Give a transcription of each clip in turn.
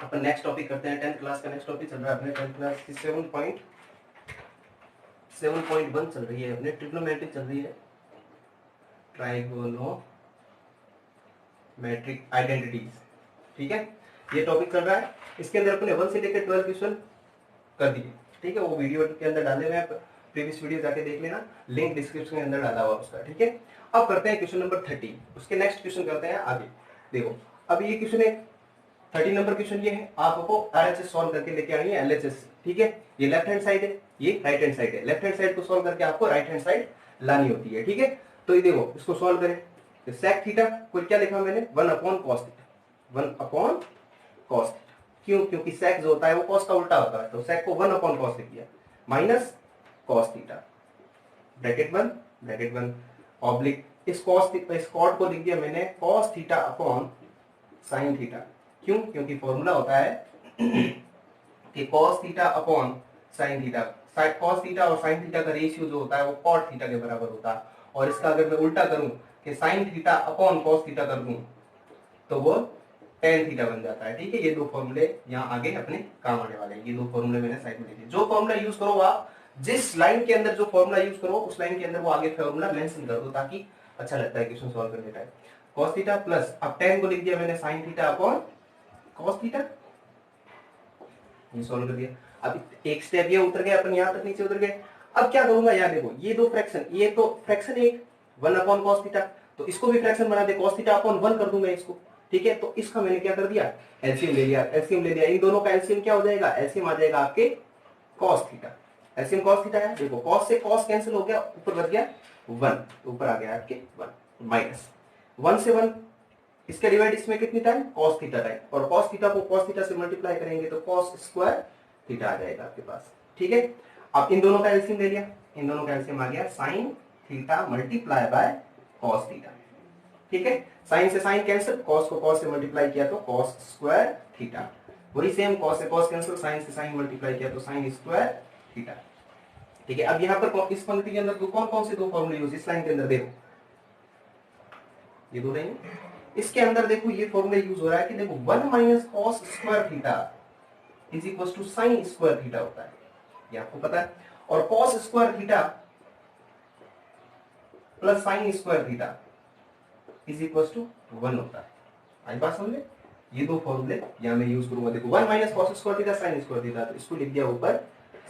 अपन next topic करते हैं। 10th class का नेक्स्ट टॉपिक चल रहा है अपने 10th क्लास की 7.1 चल रही है अपने, ट्रिग्नोमेट्रिक चल रही है, ट्राइगोनोमेट्रिक आइडेंटिटीज। ठीक है, ये टॉपिक चल रहा है। इसके अंदर अपने 1 से लेकर 12 क्वेश्चन कर दिए। ठीक है, वो वीडियो के अंदर डाले हुए हैं, प्रीवियस वीडियो जाके देख लेना, लिंक डिस्क्रिप्शन के अंदर डाला हुआ उसका। ठीक है, अब करते हैं क्वेश्चन नंबर 30। उसके नेक्स्ट क्वेश्चन करते हैं आगे। देखो अब ये क्वेश्चन है 30 नंबर क्वेश्चन। ये है आपको आरएचएस सॉल्व करके लेके आनी है एलएचएस। ठीक है, ये लेफ्ट हैंड साइड है, ये राइट हैंड साइड है। लेफ्ट हैंड साइड को सॉल्व करके आपको राइट हैंड साइड लानी होती है। ठीक है, तो ये देखो इसको सॉल्व करें तो sec थीटा को क्या लिखा मैंने 1/cos थीटा, 1/cos थीटा। क्यों? क्योंकि sec जो होता है वो cos का उल्टा होता है, तो sec को 1/cos लिख दिया minus cos theta, bracket 1 oblique इस cot को लिख दिया मैंने cos theta upon sin theta. क्यों? क्योंकि फॉर्मूला होता है कि cos theta upon sin theta, cos theta और sin थीटा का रेशियो जो होता है वो cot थीटा के बराबर होता है। और इसका अगर मैं उल्टा करूं कि sin theta upon cos theta कर दूं तो वो tan थीटा बन जाता है। ठीक है, ये दो फॉर्मूले यहाँ आगे अपने काम आने वाले हैं। ये दो फॉर्मूले मैंने साइड में लिखे। जो फॉर्मूला यूज करो आप, जिस लाइन के अंदर जो फॉर्मूला यूज करो उस लाइन के अंदर वो आगे फॉर्मूला मेंशन कर दो, ताकि अच्छा लगता है क्वेश्चन सॉल्व करने टाइम। cos थीटा प्लस अब tan को लिख दिया मैंने sin theta upon cos theta, ये सॉल्व कर दिया। अब एक स्टेप ये उतर गया, अपन यहाँ तक नीचे उतर गए। अब क्या करूंगा, यहाँ देखो ये दो फ्रैक्शन, ये तो फ्रैक्शन एक 1/cos थीटा, तो इसको भी फ्रैक्शन बना दे, cos थीटा अपॉन 1 कर दूं मैं इसको। ठीक है, तो इसका मैंने क्या कर दिया, एलसीएम ले लिया। एलसीएम ले लिया, इन दोनों का एलसीएम क्या हो जाएगा, एलसीएम आ जाएगा आपके cos theta. LCM cos theta है, देखो cos से cos कैंसिल हो गया, ऊपर बच गया 1, तो ऊपर आ गया आपके 1 माइनस 1 से 1 इसका डिवाइड इसमें कितनी टाइम, cos थीटा टाइम, और cos थीटा को cos थीटा से मल्टीप्लाई करेंगे तो cos स्क्वायर थीटा आ जाएगा आपके पास। ठीक है, अब इन दोनों का एलसीएम ले लिया, इन दोनों का एलसीएम आ गया sin theta multiply bye cos theta. ठीक है, sin से sin कैंसिल, cos को cos से मल्टीप्लाई किया तो cos स्क्वायर थीटा, वही सेम cos से cos कैंसिल, sin से sin मल्टीप्लाई किया तो sin स्क्वायर थीटा। ठीक है, अब यहाँ पर इस पंक्ति के अंदर कौन कौन से दो फॉर्मूले यूज, इस लाइन के अंदर देखो ये दो लाइन, इसके अंदर देखो ये फॉर्मूला यूज हो रहा है कि देखो 1 minus cos square theta is equal to sin square theta होता है, ये आपको पता है। और cos square theta plus sin square theta is equal to 1 होता है। आई बात समझ में? ये दो फॉर्मूले यहाँ मैं यूज करूंगा। देखो 1 minus cos square theta sin square theta, तो इसको लिख दिया ऊपर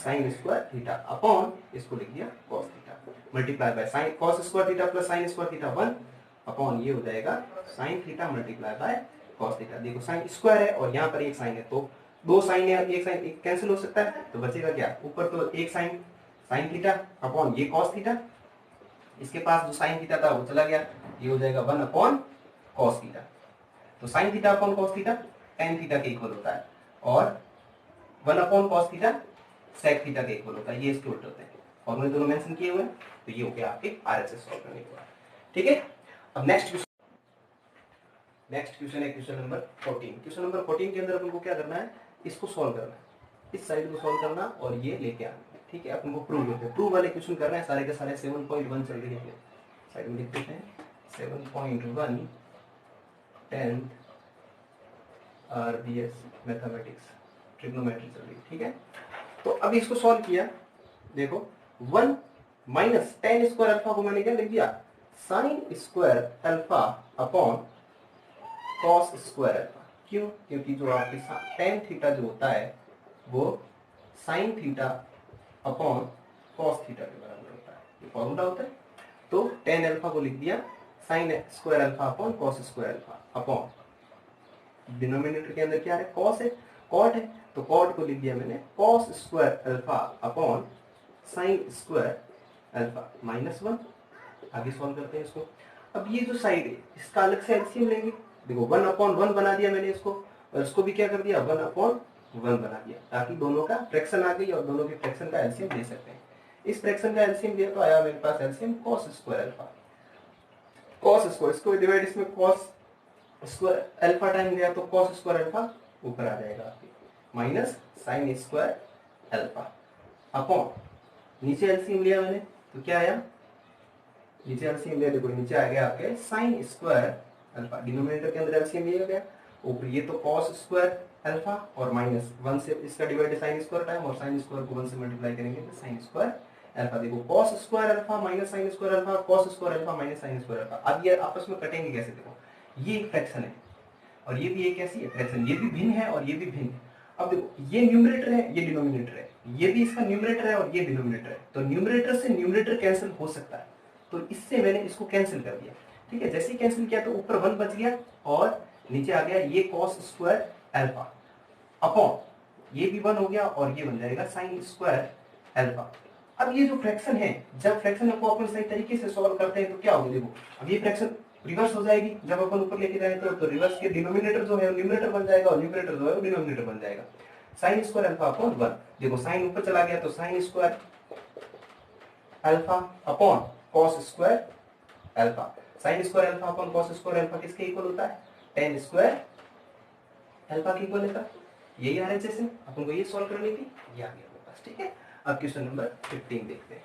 sin स्क्वायर थीटा अपॉन इसको लिख दिया cos theta multiply bye sin cos square theta plus sin square theta 1 upon ये हो जाएगा sin theta multiply bye cos theta. देखो sin स्क्वायर है और यहाँ पर एक sin है, तो दो sin है, एक sin एक कैंसिल हो सकता है, तो बचेगा क्या, ऊपर तो एक sin थीटा अपॉन ये cos थीटा, इसके पास जो sin थीटा था वो चला गया, ये हो जाएगा 1 अपॉन cos थीटा। तो sin theta upon cos theta tan theta के इक्वल होता है, और 1 upon cos theta sec theta के इक्वल होता है, ये इसके उल्टे होते हैं। फॉर्मूले दोनों मेंशन किए हुए हैं, तो ये हो गया आपके आरएचएस सॉल्व करने के बाद। ठीक है, अब नेक्स्ट क्वेश्चन है क्वेश्चन नंबर 14। क्वेश्चन नंबर 14 के अंदर अपन को क्या करना है, इसको सॉल्व करना है, इस साइड को सॉल्व करना और ये लेके आना। ठीक है, अपन को प्रूव करते हैं, प्रूव वाले क्वेश्चन कर रहे हैं सारे के सारे। 7.1 चल रही है, साइड में लिख देते हैं 7.1 10th आरबीएस मैथमेटिक्स ट्रिग्नोमेट्री चल रही है। ठीक है, तो अभी इसको सॉल्व किया, देखो 1 माइनस tan स्क्वायर अल्फा को मैंने क्या लिख दिया, sin square alpha upon cos square alpha. क्यों? क्योंकि जो आपके tan थीटा जो होता है वो sin theta upon cos theta के बराबर होता है, ये फॉर्मूला होता है। तो tan अल्फा को लिख दिया sin square alpha upon cos square alpha upon denominator के अंदर क्या है, cos है, cot है, तो cot को लिख दिया मैंने cos square alpha upon sin square alpha minus 1। आगे सॉल्व करते हैं इसको। अब ये जो साइड है इसका अलग से एलसीएम लेंगे। देखो 1 अपॉन 1 बना दिया मैंने इसको, और इसको भी क्या कर दिया 1 अपॉन 1 बना दिया, ताकि दोनों का फ्रैक्शन आ गई और दोनों के फ्रैक्शन का एलसीएम ले सकते हैं। इस फ्रैक्शन का एलसीएम लिया तो आया मेरे पास LCM cos square alpha, cos square इसको डिवाइड इसमें cos स्क्वायर अल्फा टाइम गया तो cos स्क्वायर अल्फा ऊपर आ जाएगा आपके minus sin square alpha upon नीचे एलसीएम लिया मैंने तो क्या आया, नीचे एलसीएम लिया, देखो नीचे आ गया आपके sin स्क्वायर अल्फा, डिनोमिनेटर के अंदर एलसीएम लिया गया ऊपर ये तो cos स्क्वायर अल्फा और माइनस 1 से इसका डिवाइड साइन स्क्वायर टाइम और साइन स्क्वायर को 1 से मल्टीप्लाई करेंगे तो साइन स्क्वायर अल्फा। देखो cos square alpha minus sine square alpha, cos square alpha minus sine square alpha. अब ये आपस में कटेंगे कैसे? देखो ये एक फ्रैक्शन है और ये भी एक ऐसी है फ्रैक्शन, ये भी भिन्न है और ये भी भिन्न है। अब देखो ये न्यूमरेटर है, ये डिनोमिनेटर है, ये भी इसका न्यूमरेटर है और ये डिनोमिनेटर है, तो न्यूमरेटर से न्यूमरेटर कैंसिल हो सकता है, तो इससे मैंने इसको कैंसिल कर दिया। ठीक है, जैसे ही कैंसिल किया तो ऊपर 1 बच गया और नीचे आ गया ये cos स्क्वायर अल्फा अपॉन ये भी 1 हो गया और ये बन जाएगा साइन स्क्वायर अल्फा। अब ये जो फ्रैक्शन है, जब फ्रैक्शन को अपन सही तरीके से सॉल्व करते हैं तो क्या होगा? देखो अब ये फ्रैक्शन रिवर्स हो जाएगी, जब अपन ऊपर लेके जाए तो रिवर्स के डिनोमिनेटर जो है न्यूमरेटर बन जाएगा और न्यूमरेटर जो है वो डिनोमिनेटर बन जाएगा। साइन स्क्वायर अल्फा अपॉन 1, देखो साइन ऊपर चला गया तो sine square alpha upon cos square alpha. Sine square alpha upon cos square alpha किसके इक्वल होता है? tan स्क्वायर अल्फा के इक्वल होता है। यही आरएचएस है, अपन को ये सॉल्व करनी थी, ये आ गया अपने पास। ठीक है, अब क्वेश्चन नंबर 15 देखते हैं।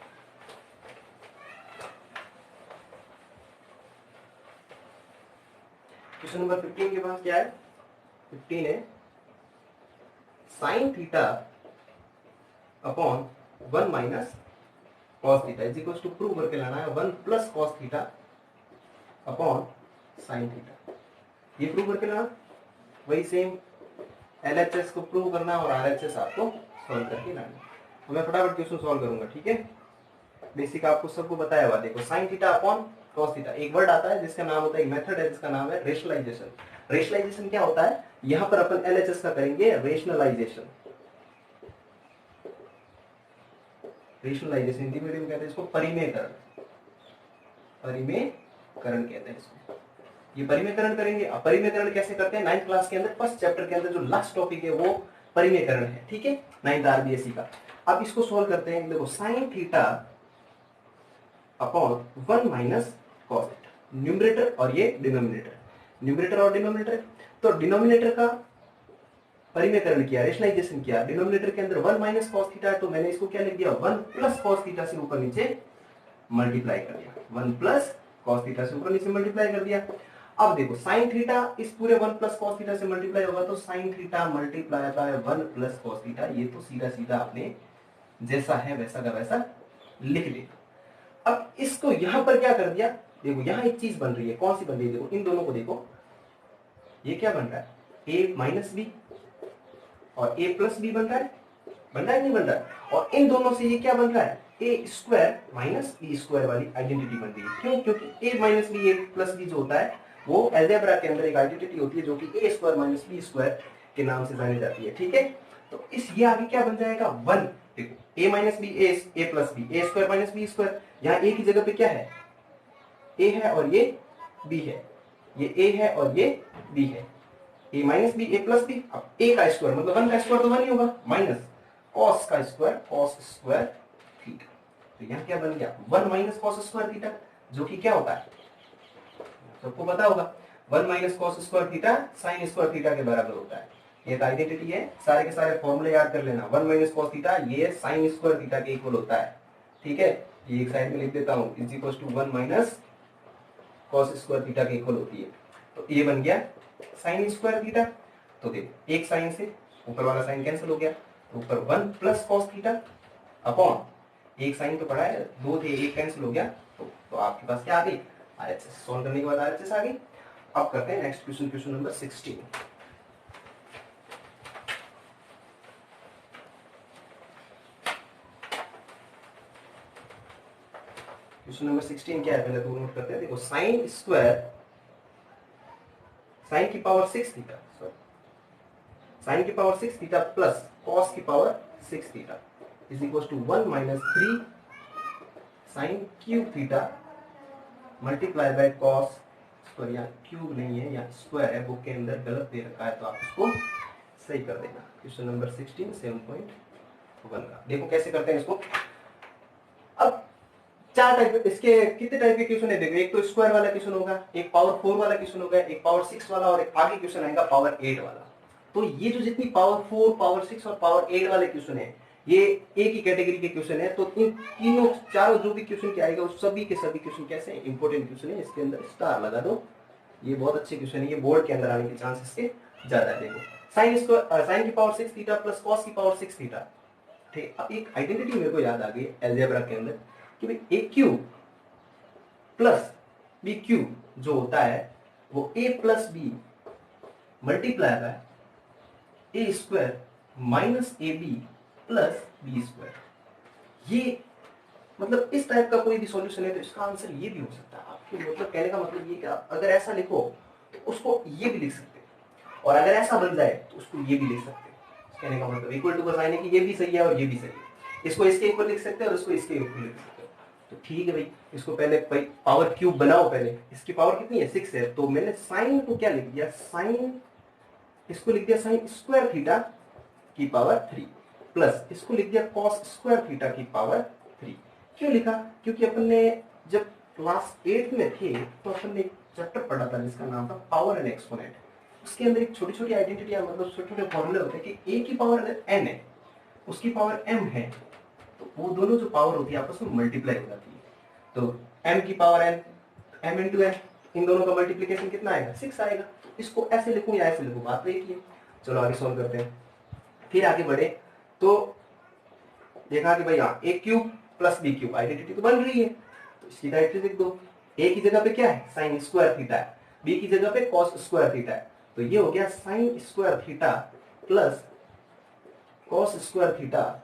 क्वेश्चन नंबर 15 के पास क्या है? 15 है sine theta upon 1 minus cos theta is equal to prove करके लाना है 1 plus cos theta upon sine theta. ये प्रूव करके लाना, वही सेम एलएचएस को प्रूव करना और आरएचएस आपको सॉल्व करके लाना। तो मैं फटाफट क्वेश्चन सॉल्व करूंगा। ठीक है, बेसिक आपको सबको बताया हुआ। देखो sine theta upon cos theta, एक वर्ड आता है जिसका नाम होता है, एक मेथड है जिसका नाम है रेशनलाइजेशन। रेशनलाइजेशन क्या होता है? यहां पर अपन एलएचएस का करेंगे रेशनलाइजेशन। रेशनलाइजेशन हिंदी मीडियम कहते हैं इसको परिमेयकरण, परिमेयकरण कहते हैं इसको। ये परिमेयकरण करेंगे। अब परिमेयकरण कैसे करते हैं? 9th क्लास के अंदर फर्स्ट चैप्टर के अंदर जो लास्ट टॉपिक है वो परिमेयकरण है। ठीक है, 9th आरबीएसई का। अब इसको सॉल्व करते हैं। देखो sine theta upon 1 minus cos theta, numerator और ये डिनोमिनेटर, न्यूमरेटर और डिनोमिनेटर। तो डिनोमिनेटर का परिमेयकरण किया, रेशनलाइजेशन किया। डिनोमिनेटर के अंदर 1 माइनस कॉस थीटा है तो मैंने इसको क्या लिख दिया? 1 प्लस कॉस थीटा से ऊपर नीचे मल्टीप्लाई कर दिया। 1 प्लस कॉस थीटा से ऊपर नीचे मल्टीप्लाई कर दिया। अब देखो साइन थीटा इस पूरे 1 प्लस कॉस थीटा से मल्टीप्लाई होगा तो sign theta multiply by 1 plus cos theta, ये तो सीधा सीधा आपने जैसा है वैसा का वैसा लिख लिया। अब इसको यहां पर क्या कर दिया? देखो यहां एक चीज बन रही है, कौन सी बन रही है? देखो इन दोनों को देखो, ये क्या बन रहा है? a माइनस बी और a प्लस बी बन रहा है, बन रहा है नहीं बन रहा है? और इन दोनों से ये क्या बन रहा है? a square minus B square वाली आइडेंटिटी बन रही है। क्यों? क्योंकि a minus B a plus B जो होता है वो अलजेब्रा के अंदर एक आइडेंटिटी होती है जो कि a square minus B square के नाम से जानी जाती है। ठीक है, तो इस ये आगे क्या बन जाएगा? 1। देखो a minus B a plus B, a square minus B square, यहाँ a की जगह पे क्या है? a है और ये b है, ये a है और ये b है। a minus B a plus B, अब a का स्क्वायर मतलब 1 का स्क्वायर तो 1 ही होगा, माइनस cos का स्क्वायर cos स्क्वायर थीटा। तो यहाँ क्या बन गया? 1 माइनस cos स्क्वायर थीटा, जो कि क्या होता है सबको पता होगा, 1 minus cos square theta sin square theta के बराबर होता है। ये तो आइडेंटिटी है, सारे के सारे फॉर्मूले याद कर लेना। 1 माइनस cos थीटा ये sin स्क्वायर थीटा के इक्वल होता है। ठीक है, ये एक साइड में लिख देता हूँ, is equal to 1 minus cos square theta के इक्वल होती है। तो ये बन गया sin स्क्वायर थीटा। तो देखो एक साइन से ऊपर वाला साइन कैंसिल हो गया, तो ऊपर 1 प्लस cos थीटा अपॉन एक साइन तो पड़ा है, 2 थे, एक कैंसिल हो गया, तो आपके पास क्या आ गई? आरएचएस। सॉल्व करने के बाद आरएचएस आ गई। अब करते हैं next question, question number 16। Question number 16 क्या है पहले तो नोट करते हैं। देखो साइन स्क्वायर साइन की पावर 6 थीटा, साइन की पावर 6 थीटा प्लस कॉस की power 6 theta is equal to 1 minus 3 sine cube theta multiply by cos square. यहाँ क्यूब नहीं है, यहाँ स्क्वायर है, बुक के अंदर गलत दे रखा है तो आप इसको सही कर देना। क्वेश्चन नंबर 16 7.1 का देखो कैसे करते हैं इसको। अब 4 टाइप, इसके कितने टाइप के क्वेश्चन है? देखो एक तो स्क्वायर वाला क्वेश्चन होगा, एक पावर 4 वाला क्वेश्चन होगा, एक पावर 6 वाला और एक आगे क्वेश्चन आएगा पावर 8 वाला। तो ये जो जितनी पावर 4, पावर 6 और पावर 8 वाले क्वेश्चन है ये एक ही कैटेगरी के क्वेश्चन है। तो इन तीनों चारों जो भी क्वेश्चन क्या आएगा उस सभी के सभी क्वेश्चन कैसे इंपॉर्टेंट क्वेश्चन है, इसके अंदर स्टार लगा दो। ये बहुत अच्छे क्वेश्चन है, ये बोर्ड के अंदर आने के चांसेस के ज्यादा है। देखो साइन की पावर 6 थीटा प्लस कॉस की पावर 6 थीटा। ठीक, अब एक आइडेंटिटी मेरे को याद आ गई अलजेब्रा के अंदर कि भाई A cube plus B cube जो होता है वो A plus B multiply by A square minus A B plus B square. ये मतलब इस टाइप का कोई भी सॉल्यूशन है तो इसका आंसर ये भी हो सकता है। आपके मतलब कहने का मतलब ये कि आप अगर ऐसा लिखो तो उसको ये भी लिख सकते हैं, और अगर ऐसा बन जाए तो उसको ये भी लिख सकते हैं। कहने का मतलब इक्वल टू का साइन है कि ये भी सही है और ये भी सही है। इसको इसके इक्वल लिख सकते हैं और इसको इसके इक्वल लिख सकते हैं। तो ठीक है भाई, इसको पहले भाई पावर क्यूब बनाओ। पहले इसकी पावर कितनी है 6 है, तो मैंने साइन को क्या लिख दिया, साइन इसको लिख दिया साइन स्क्वायर थीटा की पावर 3 प्लस इसको लिख दिया कॉस स्क्वायर थीटा की पावर 3। क्यों लिखा, क्योंकि अपन ने जब क्लास 8 में थे तो अपन ने एक चैप्टर पढ़ा था जिसका नाम था पावर एंड एक्सपोनेंट। उसके अंदर एक छोटी छोटी आइडेंटिटी मतलब छोटे छोटे फॉर्मूले होते हैं कि ए की पावर n है, उसकी पावर m है, तो वो दोनों जो पावर होती है आपस में मल्टीप्लाई हो जाती है। तो m की power n, m into n, इन दोनों का मल्टीप्लीकेशन कितना आएगा 6 आएगा। तो इसको ऐसे लिखूं या ऐसे लिखूं, बात तो एक ही है। चलो आगे सॉल्व करते हैं। फिर आगे बढ़े तो देखा कि भाई हाँ A cube plus B cube identity तो बन रही है, तो इसकी डायरेक्टली लिख दो। ए की जगह पे क्या है साइन स्क्वायर थीटा है, बी की जगह पे कॉस स्क्वायर थीटा है, तो ये हो गया sine square theta plus cos square theta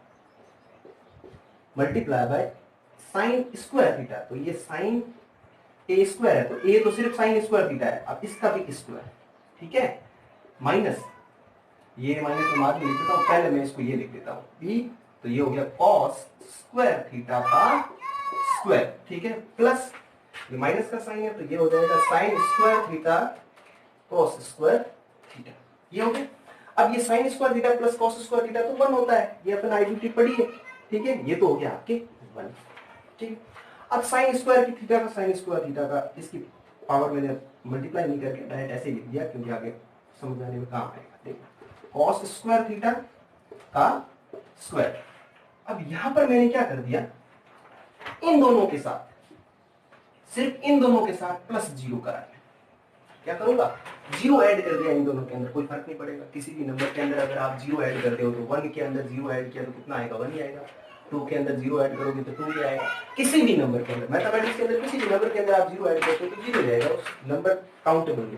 multiply by sine square theta. तो ये साइन ए स्क्वायर है, तो ए तो सिर्फ साइन स्क्वायर थीटा है, अब इसका भी स्क्वायर, ठीक है, माइनस ये माइनस में बाद में लिख देता हूं, पहले मैं इसको ये लिख देता हूं बी, तो ये हो गया कॉस स्क्वायर थीटा का स्क्वायर, ठीक है, प्लस ये माइनस का साइन है तो ये हो जाएगा sine square theta cos square theta. ये हो गया। अब ये sign square theta plus cos square theta तो 1 होता है, ये अपन आइडेंटिटी पढ़ी है, ठीक है, ये तो हो गया आपके 1, ठीक। अब साइन स्क्वायर की थीटा का साइन स्क्वायर थीटा का इसकी पावर मैंने मल्टीप्लाई नहीं करके डायरेक्ट ऐसे लिख दिया क्योंकि आगे समझाने में काम आएगा। देखो कॉस स्क्वायर थीटा का स्क्वायर। अब यहां पर मैंने क्या कर दिया, इन दोनों के साथ, सिर्फ इन दोनों के साथ प्लस 0 करा दिया। क्या करूंगा, 0 ऐड कर दिया इन दोनों के अंदर, कोई फर्क नहीं पड़ेगा। किसी भी नंबर के अंदर अगर आप 0 ऐड करते हो तो 1 के अंदर 0 ऐड किया तो कितना आएगा 1 ही आएगा, 2 के अंदर 0 ऐड करोगे तो 2 ही आएगा। किसी भी नंबर के अंदर, मैथमेटिक्स के अंदर किसी भी नंबर के अंदर आप 0 ऐड करते हो तो 0 जाएगा, उस नंबर काउंटेबल है।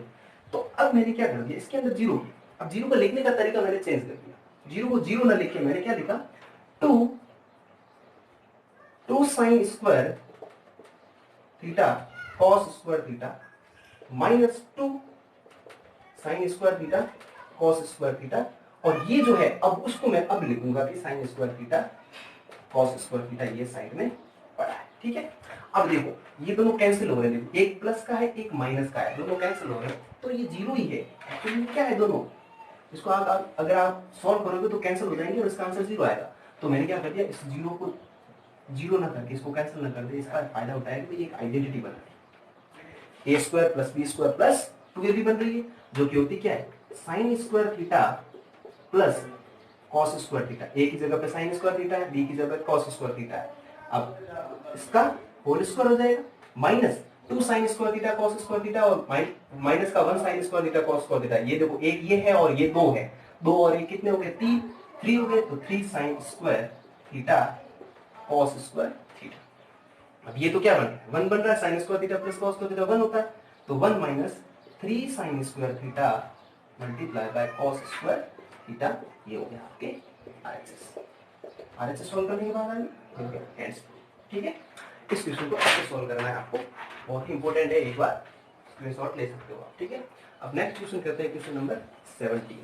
तो अब मैंने क्या कर दिया, इसके अंदर 0, अब 0 को लिखने का तरीका मैंने चेंज कर दिया। 0 को 0 ना लिख के मैंने क्या लिखा, 2 sine square theta cos square theta minus 2 sine square theta cos square theta, और ये जो है अब उसको मैं अब लिखूंगा कि sign square theta cos square theta, ये साइड में पड़ा है, ठीक है। अब देखो ये दोनों कैंसिल हो रहे हैं, देखो एक प्लस का है एक माइनस का है, दोनों कैंसिल हो रहे हैं तो ये 0 ही है। एक्चुअली क्या है दोनों, इसको अगर आप सॉल्व करोगे तो कैंसिल हो जाएंगे और इसका आंसर 0 आएगा। तो मैंने क्या कर दिया, इस 0 को 0 ना करके इसको कैंसिल ना कर दे, इसका फायदा उठाया कि एक आइडेंटिटी बना दी, A square plus B square plus 2ab बन रही है, जो कि होती क्या है sine square theta plus cos square theta. A की जगह पे साइन स्क्वायर थीटा है, बी की जगह पे कॉस स्क्वायर थीटा है। अब इसका होल स्क्वायर हो जाएगा minus 2 sine square theta cos square theta और माइनस का 1 sign square theta cos square theta. ये देखो एक ये है और ये 2 है, 2 और ये कितने हो गए 3 हो गए, तो 3 sign square theta cos square theta. अब ये तो क्या बन रहा है 1 बन रहा है, sine square theta plus cos square theta 1 होता है, तो 1 minus 3 sign square theta multiply by cos square theta, ये हो गया आपके आरएचएस सॉल्व करने के बाद आएंगे, ठीक है। इस क्वेश्चन को ऐसे सॉल्व करना है आपको, बहुत ही इंपॉर्टेंट है, एक बार स्क्रीनशॉट ले सकते हो आप, ठीक है। अब नेक्स्ट क्वेश्चन करते हैं, क्वेश्चन नंबर 17।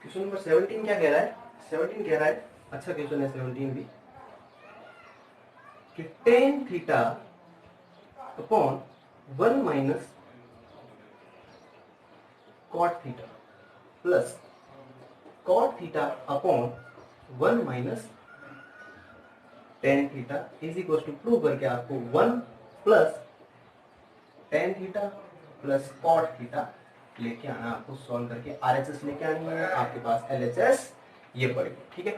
क्वेश्चन नंबर 17 क्या कह रहा है, 17 कह रहा है, अच्छा क्वेश्चन है 17 भी, कि tan theta upon 1 minus cot theta plus cot theta upon 1 minus tan theta is equal to, prove करके आपको 1 plus tan theta plus cot theta लेके आना, आपको सॉल्व करके आरएचएस लेके आनी है, आपके पास एलएचएस ये पड़ेगी, ठीक है।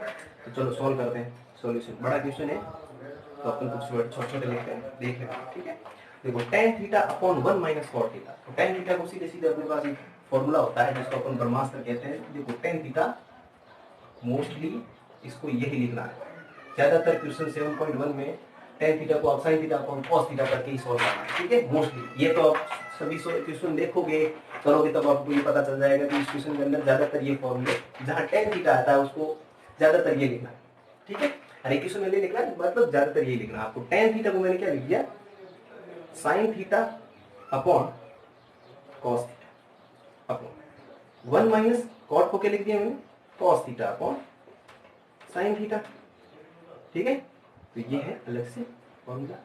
तो चलो सॉल्व करते हैं। सॉल्यूशन बड़ा क्वेश्चन है, तो अपन कुछ छोटे छोटे लिखते हैं, देख लेते हैं, ठीक है। देखो tan theta upon 1 minus cot theta, तो tan थीटा को सीधे सीधे अपने पास एक फॉर्मूला होता है जिसको अपन ब्रह्मास्त्र कहते हैं। देखो tan थीटा मोस्टली इसको यही लिखना है, ज्यादातर क्वेश्चन 7.1 में tan थीटा को आप sin theta upon cos theta करके ही सॉल्व करना है, ठीक है। मोस्टली ये तो आप सभी क्वेश्चन देखोगे करोगे तब आपको ये पता चल जाएगा कि इस क्वेश्चन के अंदर ज्यादातर ये फॉर्मूले जहाँ tan थीटा आता है उसको ज्यादातर ये लिखना है, ठीक है। हर एक क्वेश्चन में लिखना है, मतलब ज्यादातर ये लिखना है आपको। tan थीटा को मैंने क्या लिख दिया, sin theta upon cos theta upon 1 minus cot को क्या लिख दिया मैंने, cos theta upon sin theta, ठीक है। तो ये है अलग से फॉर्मूला,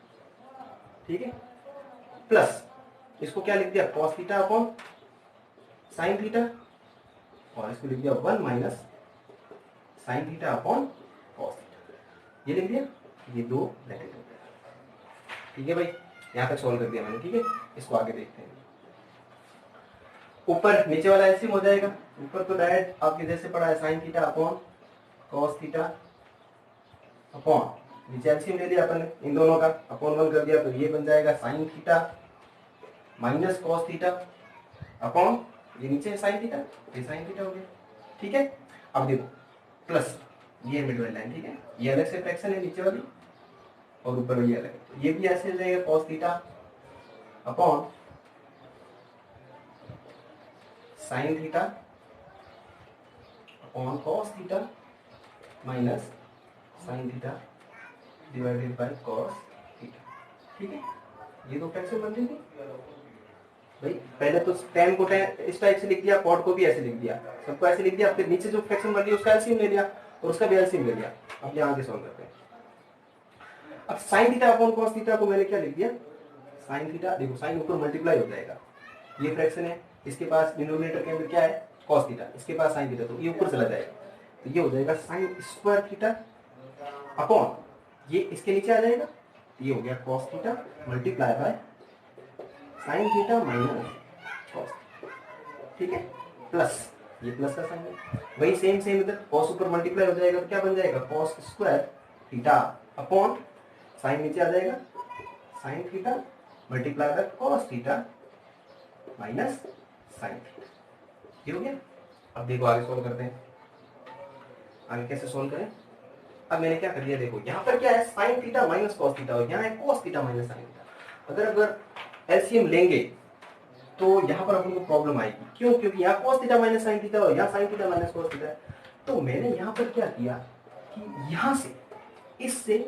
ठीक है। प्लस इसको क्या लिख दिया, cos theta upon sin theta, और इसको लिख दिया 1 minus sin theta upon cos theta, ये लिख दिया, ये दो ब्रैकेट हो गया, ठीक है भाई। यहाँ तक सॉल्व कर दिया मैंने, ठीक है। इसको आगे देखते हैं। ऊपर नीचे वाला एलसीएम हो जाएगा, ऊपर तो डायरेक्ट आपके जैसे पड़ा है sin theta upon cos theta upon, नीचे एलसीएम ले लिया अपन ने इन दोनों का, अपॉन 1 कर दिया, तो ये बन जाएगा sin theta minus cos theta upon, ये नीचे है sin थीटा, ये sin थीटा हो गया, ठीक है। अब देखो प्लस ये मिड वाली लाइन, ठीक है, ये अलग से फ्रैक्शन है नीचे वाली और ऊपर ये अलग, तो ये भी ऐसे हो जाएगा cos theta upon sin theta upon cos theta minus sin theta divided by cos theta, ठीक है। ये दो फ्रैक्शन बन रही थी भाई। पहले तो tan को tan इस टाइप से लिख दिया, cot को भी ऐसे लिख दिया, सबको ऐसे लिख दिया, फिर नीचे जो फ्रैक्शन बन रही है उसका एलसीएम ले लिया और उसका भी एलसीएम ले लिया। अब यहाँ आगे सॉल्व करते हैं। अब sin theta upon cos theta को मैंने क्या लिख दिया, sin थीटा, देखो sin ऊपर मल्टीप्लाई हो जाएगा, ये फ्रैक्शन है, इसके पास डिनोमिनेटर के अंदर क्या है cos थीटा, इसके पास sin थीटा, तो ये ऊपर चला जाएगा, तो ये हो जाएगा sin स्क्वायर थीटा अपॉन, ये इसके नीचे आ जाएगा, ये हो गया cos theta multiply bye sin theta minus cos, ठीक है। प्लस ये प्लस का साइन है, वही सेम सेम इधर cos ऊपर मल्टीप्लाई हो जाएगा तो क्या बन जाएगा cos square theta upon sign नीचे आ जाएगा sin theta multiply bye cos theta minus sin theta, ये हो गया। अब देखो आगे सोल्व करते हैं, आगे कैसे सोल्व करें। अब मैंने क्या कर दिया, देखो यहाँ पर क्या है sin theta minus cos theta और यहाँ है cos theta minus sin theta. अगर एलसीएम लेंगे तो यहाँ पर अपन को प्रॉब्लम आएगी, क्यों, क्योंकि यहाँ cos theta minus sin theta और यहाँ sin theta minus cos theta है। तो मैंने यहाँ पर क्या किया कि यहाँ से इससे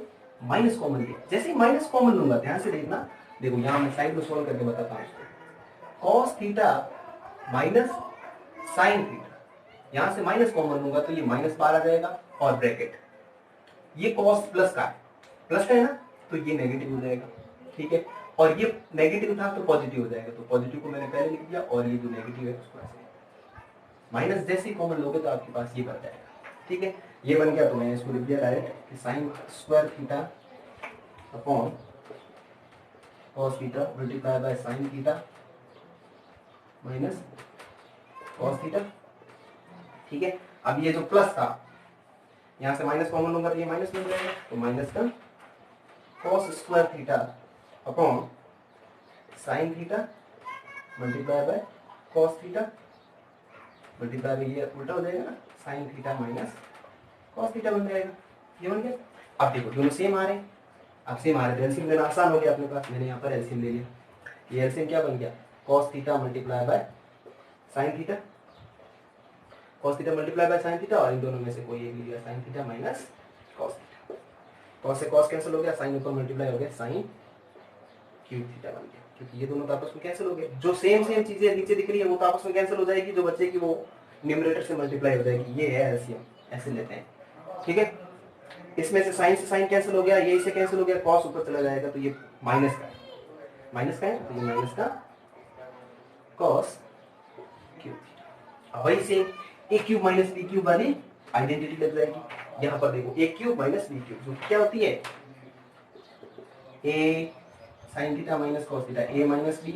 माइनस कॉमन लिया, जैसे ही माइनस कॉमन लूंगा, ध्यान से देखना, देखो यहाँ मैं साइड में सोल्व करके बताता हूँ इसको, cos theta minus sin theta, यहाँ से माइनस कॉमन लूंगा तो ये माइनस बार आ जाएगा और ब्रैकेट, ये cos प्लस का है, प्लस का है ना, तो ये नेगेटिव हो जाएगा, ठीक है। और ये नेगेटिव था तो पॉजिटिव हो जाएगा, तो पॉजिटिव को मैंने पहले लिख दिया और ये जो नेगेटिव है उसको ऐसे माइनस, जैसे ही कॉमन लोगे तो आपके पास ये बन जाएगा, ठीक है। ये बन गया तो मैंने इसको लिख दिया डायरेक्ट कि sin square theta upon cos theta multiply bye sin theta minus cos theta, ठीक है। अब ये जो प्लस था यहाँ से माइनस कॉमन लूंगा तो ये माइनस बन जाएगा, तो माइनस का cos square theta upon sin theta multiply bye cos theta multiply bye, ये उल्टा हो जाएगा ना, sin theta minus cos theta बन जाएगा, ये बन गया। अब देखो दोनों सेम आ रहे हैं, अब सेम आ रहे हैं, एलसीएम लेना आसान हो गया अपने पास, मैंने यहाँ पर एलसीएम ले लिया, ये एलसीएम क्या बन गया cos theta multiply bye sin theta, cos theta multiply bye sin theta, और इन दोनों में से कोई एक लिया sin theta minus cos theta, cos से cos कैंसिल हो गया, sin ऊपर मल्टीप्लाई हो गया sin क्यूब थीटा बन गया, क्योंकि ये दोनों तो आपस में कैंसिल हो गए, जो सेम सेम चीजें नीचे दिख रही है वो तो आपस में कैंसिल हो जाएगी, जो बच्चे की वो न्यूमरेटर से मल्टीप्लाई हो जाएगी, ये है एलसीएम, ऐसे लेते हैं, ठीक है। इसमें से साइन कैंसिल हो गया, ये इससे कैंसिल हो गया, cos ऊपर चला जाएगा तो ये माइनस का है, माइनस का है तो ये माइनस का cos क्यूब थीटा। वही same a cube minus b cube वाली आइडेंटिटी लग जाएगी, यहाँ पर देखो a cube minus b cube जो क्या होती है a sin theta minus cos theta, a minus b,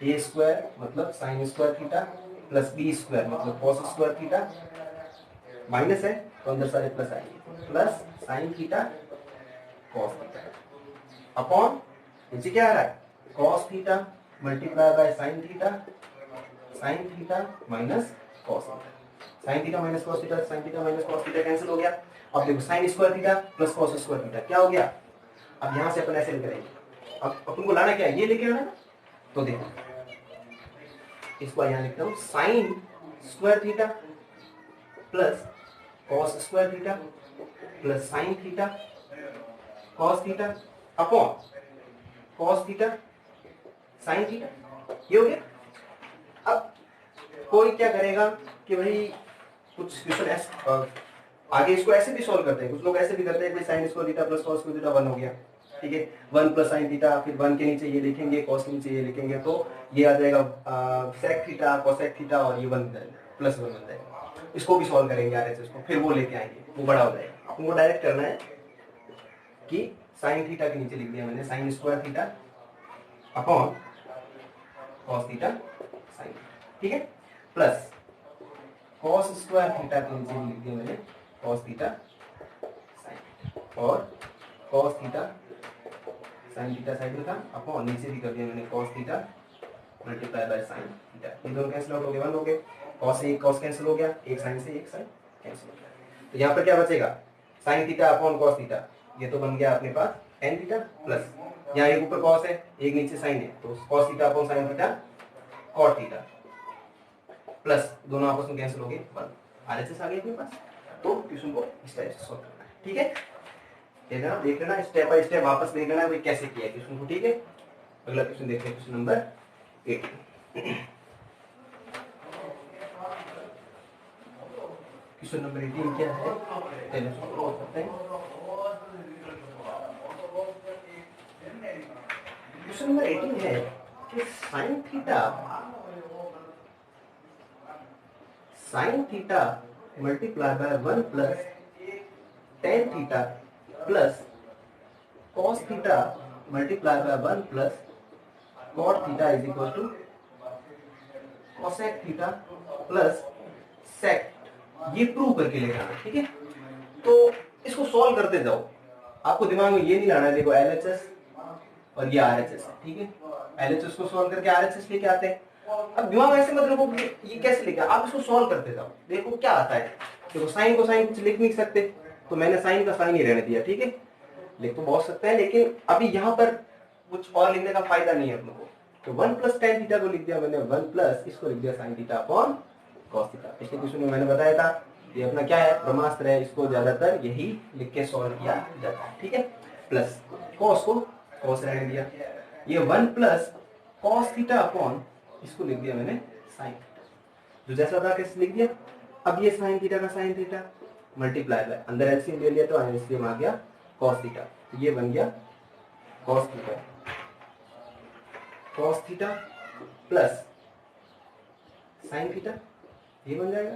a square मतलब sin square theta plus b square मतलब cos स्क्वायर थीटा, माइनस है तो अंदर सारे प्लस आएंगे, plus sin theta cos theta upon नीचे क्या आ रहा है cos theta multiply by sine theta minus cos theta sine theta minus cos theta sine theta minus cos theta cancel हो गया। अब देखो sine square theta plus cos square theta क्या हो गया। अब यहां से अपन ऐसे करेंगे अब अपन को लाना क्या है ये लेके आना ना। तो देखो इसको यहां लिखता हूं sign square theta plus cos square theta plus sine theta cos theta upon cos theta sine theta ये हो गया। अब कोई क्या करेगा कि भाई कुछ क्वेश्चन आगे इसको ऐसे भी सॉल्व करते हैं कुछ लोग ऐसे भी करते हैं कि sign square theta plus cos square theta 1 हो गया ठीक है 1 प्लस साइन थीटा फिर 1 के नीचे ये लिखेंगे कॉस के नीचे ये लिखेंगे तो ये आ जाएगा सेक थीटा कोसेक थीटा और ये 1 प्लस 1 बन जाएगा। इसको भी सॉल्व करेंगे आरएचएस को फिर वो लेके आएंगे वो बड़ा हो जाएगा। अपन को डायरेक्ट करना है कि साइन थीटा के नीचे लिख दिया मैंने sine square theta upon cos theta sign ठीक है प्लस कॉस स्क्वायर थीटा के नीचे लिख दिया मैंने कॉस थीटा साइन और cos theta sine theta side में था अपॉन नीचे भी कर दिया मैंने cos theta multiply by sine theta ये दोनों कैंसिल आउट हो गए 1 हो गए कॉस से एक कॉस कैंसिल हो गया एक साइन से एक साइन कैंसिल हो गया। तो यहाँ पर क्या बचेगा sign theta upon cos theta ये तो बन गया अपने पास tan थीटा प्लस यहाँ एक ऊपर कॉस है एक नीचे साइन है तो cos theta upon sine theta cot theta plus दोनों आपस में कैंसिल हो गए 1 आरएचएस आ गया अपने पास। तो क्वेश्चन को इस टाइप से सॉल्व करना है ठीक है देखना देख लेना स्टेप बाय स्टेप वापस देख लेना भाई कैसे किया क्वेश्चन को ठीक है। अगला क्वेश्चन देखते हैं क्वेश्चन नंबर 18 क्वेश्चन नंबर 18 क्या है पहले सॉल्व करते हैं। क्वेश्चन नंबर 18 है कि sine theta multiply by 1 plus tan theta plus cos theta multiply by 1 plus cot theta is equal to cosec theta plus sec ये प्रूव करके लेकर आना ठीक है। तो इसको सॉल्व करते जाओ आपको दिमाग में ये नहीं लाना है देखो LHS और ये RHS है ठीक है LHS को सॉल्व करके RHS लेके आते हैं। अब दिमाग ऐसे मत रखो ये कैसे लिखा आप इसको सॉल्व करते जाओ देखो क्या आता है। देखो साइन को साइन कुछ लिख नहीं सकते तो मैंने साइन का साइन ही रहने दिया ठीक है लिख तो बहुत सकते हैं लेकिन अभी यहाँ पर कुछ और लिखने का फायदा नहीं है अपने को। तो 1 प्लस tan थीटा को लिख दिया मैंने 1 प्लस इसको लिख दिया sine theta upon cos theta. पिछले क्वेश्चन में मैंने बताया था ये अपना क्या है ब्रह्मास्त्र है इसको ज्यादातर यही लिख के सॉल्व किया जाता है ठीक है। प्लस कॉस को कॉस रहने दिया ये 1 प्लस कॉस थीटा अपॉन इसको लिख दिया मैंने साइन थीटा जो जैसा था कैसे लिख दिया। अब ये साइन थीटा का साइन थीटा मल्टीप्लाई बाय अंदर एलसीएम ले लिया तो एलसीएम आ गया कॉस थीटा तो ये बन गया cos theta plus sine theta ये बन जाएगा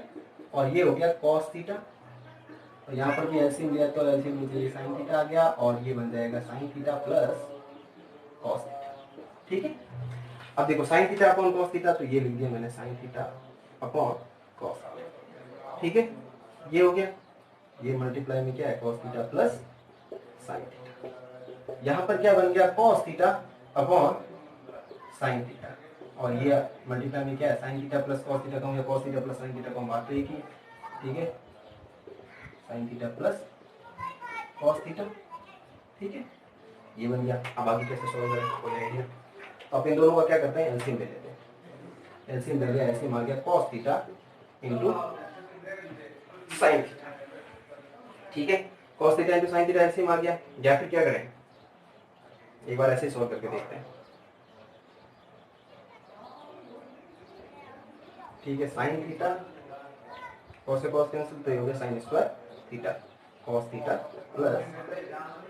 और ये हो गया कॉस थीटा और यहाँ पर भी एलसीएम लिया तो एलसीएम नीचे साइन थीटा आ गया और ये बन जाएगा sine theta plus cos theta ठीक है। अब देखो sine theta upon cos theta तो ये लिख दिया मैंने साइन थीटा अपॉन कॉस ठीक है ये हो गया ये मल्टीप्लाई में क्या है cos theta plus sine theta यहाँ पर क्या बन गया cos theta upon sine theta और ये मल्टीप्लाई में क्या है sine theta plus cos theta का या cos theta plus sine theta का बात तो एक ही ठीक है sine theta plus cos theta ठीक है ये बन गया। अब आगे कैसे सॉल्व करें कोई आइडिया। तो आप इन दोनों का क्या करते हैं एलसीएम ले लेते हैं एलसीएम ले लिया एलसीएम आ गया cos theta into sine theta ठीक है cos theta into sine theta LCM आ गया या फिर क्या करें एक बार ऐसे सॉल्व करके देखते हैं ठीक है साइन थीटा कॉस से कॉस कैंसिल तो ये हो गया sine square theta cos theta plus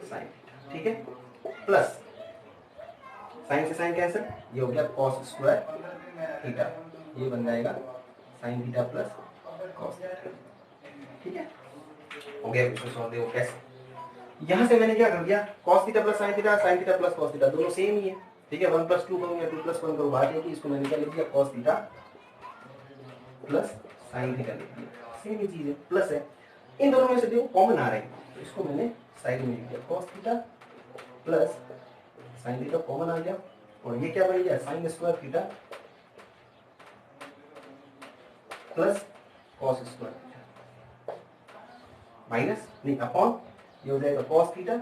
sine theta ठीक है प्लस साइन से साइन कैंसिल ये हो गया कॉस स्क्वायर थीटा ये बन जाएगा sine theta plus cos theta ठीक है हो गया क्वेश्चन सॉल्व देखो कैसे। यहाँ से मैंने क्या कर दिया cos theta plus sine theta plus cos theta दोनों सेम ही है ठीक है 1 प्लस 2 करूँ या 2 प्लस 1 करूँ बात है कि इसको मैंने क्या लिख दिया cos theta plus sine theta लिख दिया सेम ही चीज है प्लस है इन दोनों में से देखो कॉमन आ रहा है तो इसको मैंने साइड में लिख दिया cos theta plus sine theta common आ गया और ये क्या बन गया sine square theta plus cos square theta minus नहीं अपॉन ये हो जाएगा cos theta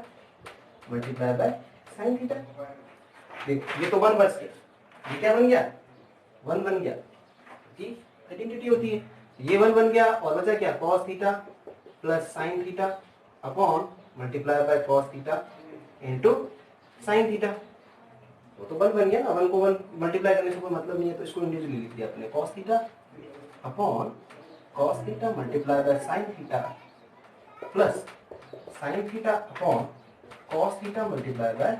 multiply by sine theta. देखो ये तो वन बच गया, ये क्या बन गया वन बन गया कि आइडेंटिटी होती है, ये वन बन गया और बचा क्या cos theta plus sine theta upon multiply by cos theta into sine theta. वो तो वन बन गया ना, वन को वन मल्टीप्लाई करने से कोई मतलब नहीं है तो इसको इंडिविजुअली लिख दिया अपने cos theta upon cos theta multiply by sine theta plus sine theta upon cos theta multiply by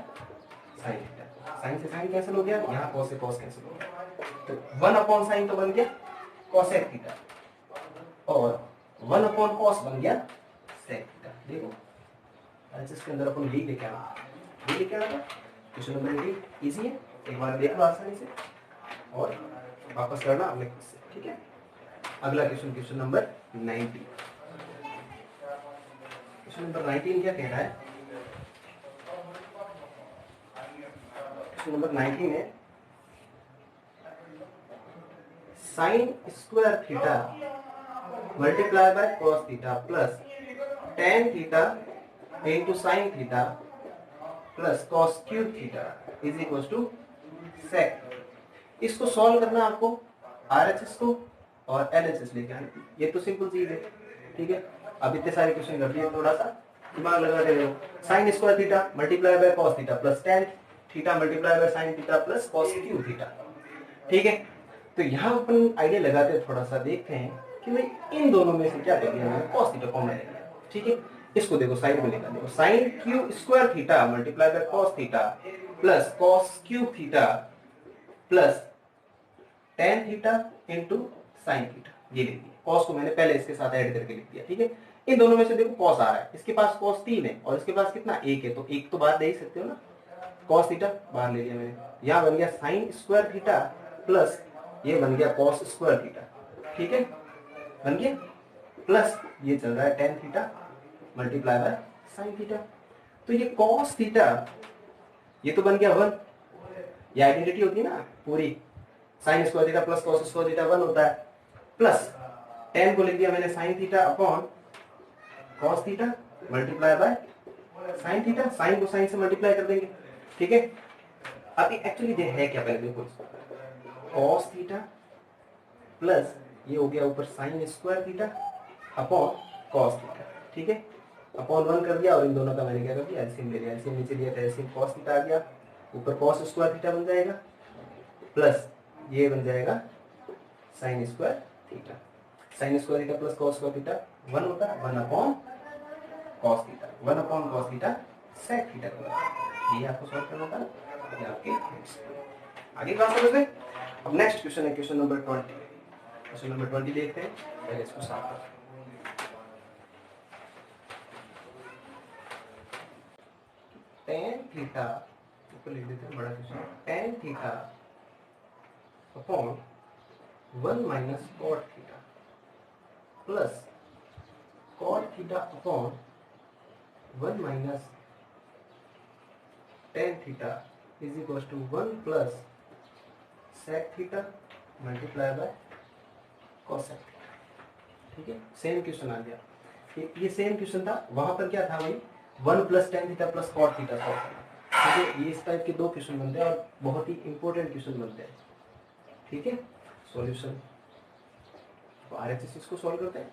sine theta. Sine से साइन कैंसिल हो गया, यहाँ कॉस से कॉस कैंसिल हो गया, तो वन अपॉन साइन तो बन गया कॉसेक थीटा और वन अपॉन कॉस बन गया सेक थीटा। देखो इसके अंदर अपन ली लेके आना, ली लेके आना क्वेश्चन नंबर 8 इजी है, एक बार देख लो आसानी से और वापस करना अगले क्वेश्चन से, ठीक है। अगला question question number 19। Question number 19 क्या कह रहा है, क्वेश्चन नंबर 19 है sine square theta multiply by cos theta plus ten theta into sine theta plus cos cube theta is equal to sec. इसको सॉल्व करना आपको आरएचएस को और एलएचएस लेके आना, ये तो सिंपल चीज है, ठीक है। अब इतने सारे क्वेश्चन कर दिए, थोड़ा सा दिमाग लगा दे रहे हो। Sign square theta multiply by cos theta plus ten theta multiply by sine theta plus cos cube theta, ठीक है। तो यहाँ अपन आइडिया लगाते हैं, थोड़ा सा देखते हैं कि भाई इन दोनों में से क्या कर दिया मैंने, कॉस थीटा कॉमन ले लिया, ठीक है। इसको देखो साइड में लेकर देखो, sine cube square theta multiply by cos theta plus cos cube theta plus ten theta into sine theta, ये लिख दिया। कॉस को मैंने पहले इसके साथ ऐड करके लिख दिया, ठीक है। इन दोनों में से देखो कॉस आ रहा है, इसके पास कॉस 3 है और इसके पास कितना 1 है, तो एक तो बाहर दे ही सकते हो ना, कॉस थीटा बाहर ले लिया मैंने। यहाँ बन गया साइन स्क्वायर थीटा प्लस ये बन गया कॉस स्क्वायर थीटा, ठीक है, बन गया प्लस ये चल रहा है ten theta multiply by sine theta. तो ये कॉस थीटा ये तो बन गया 1, ये आइडेंटिटी होती है ना पूरी, sine square theta plus cos square theta 1 होता है, प्लस टेन को लिख दिया मैंने sine theta upon cos theta multiply by sine theta, sine को साइन से मल्टीप्लाई कर देंगे, ठीक है। अभी एक्चुअली ये है क्या, पहले देखो कॉस थीटा प्लस ये हो गया ऊपर sign square theta upon cos theta, ठीक है। अपॉन 1 कर दिया और इन दोनों का मैंने क्या कर दिया एलसीएम ले लिया, एलसीएम नीचे लिया था, एलसीएम कॉस थीटा आ गया, ऊपर कॉस स्क्वायर थीटा बन जाएगा प्लस ये बन जाएगा sine square theta. Sine square theta plus cos square theta 1 होता है, 1 अपॉन कॉस थीटा, 1 अपॉन कॉस थीटा सेक थीटा का, ये आपको सॉल्व करना था। ये आपके आगे क्लास समझ में। अब नेक्स्ट क्वेश्चन है क्वेश्चन नंबर 20। क्वेश्चन नंबर 20 देखते हैं, पहले इसको साफ करते हैं। टेन थीटा ऊपर लिख देते हैं, बड़ा question, tan theta upon 1 minus cot theta plus cot theta upon 1 minus tan theta is equal to 1 plus sec theta multiply by cosec theta, ठीक है। सेम क्वेश्चन आ गया, ये सेम क्वेश्चन था, वहां पर क्या था वही 1 plus ten theta plus cot theta solve करना, ठीक है। ये इस टाइप के दो क्वेश्चन बनते हैं और बहुत ही इंपॉर्टेंट क्वेश्चन बनते हैं, ठीक है। सॉल्यूशन तो आरएचएस को सॉल्व करते हैं।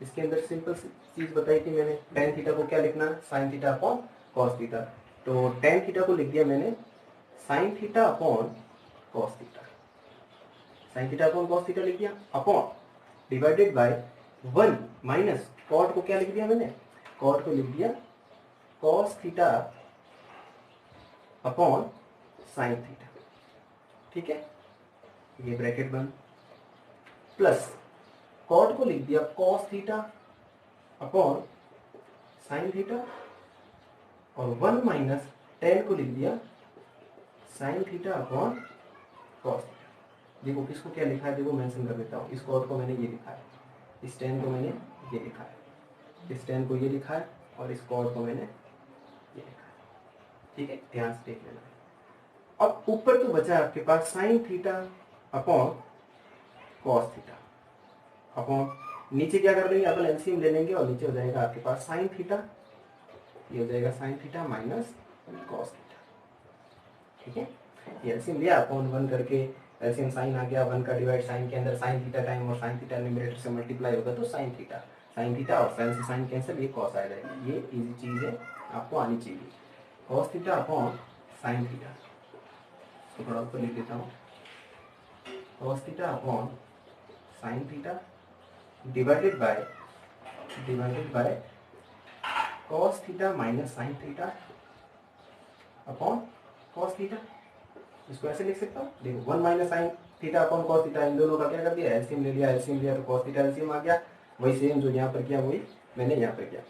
इसके अंदर सिंपल चीज बताई थी मैंने, टेन थीटा को क्या लिखना, sine theta upon cos theta, तो टेन थीटा को लिख दिया मैंने sine theta upon cos theta, sine theta upon cos theta लिख दिया upon divided by 1 minus cot को क्या लिख दिया मैंने, कॉट को लिख दिया cos theta upon sine theta, ठीक है। ये ब्रैकेट बंद प्लस कॉट को लिख दिया cos theta upon sine theta और 1 माइनस टेन को लिख दिया sine theta upon cos theta. देखो किसको क्या लिखा है, देखो मेंशन कर देता हूँ, इस कॉट को मैंने ये लिखा है, इस टेन को मैंने ये लिखा है, इस टेन को ये लिखा है और इस कॉट को मैंने ये लिखा है, ठीक है, ध्यान से देख लेना। अब ऊपर तो बचा आपके पास sine theta upon cos theta upon, नीचे क्या कर लेंगे अपन एलसीएम ले लेंगे और नीचे हो जाएगा आपके पास साइन थीटा, ये हो जाएगा sine theta minus cos theta. ठीक है, ये एलसीएम लिया अपॉन 1 करके, एलसीएम साइन आ गया 1 का डिवाइड साइन के अंदर साइन थीटा टाइम और साइन थीटा न्यूमरेटर से मल्टीप्लाई होगा तो साइन थीटा और साइन से साइन कैंसिल, ये कॉस आ जाएगा। ये इजी चीज है, आपको आनी चाहिए। Cos theta upon sine theta, तो थोड़ा ऊपर लिख देता हूँ, cos theta upon sine theta divided by cos theta minus sign theta upon cos theta. इसको ऐसे लिख सकता हूँ, देखो 1 minus sign theta upon cos theta, इन दोनों का क्या कर दिया, एलसीएम ले लिया तो कॉस थीटा एलसीएम आ गया। वही सेम जो यहाँ पर किया वही मैंने यहाँ पर किया।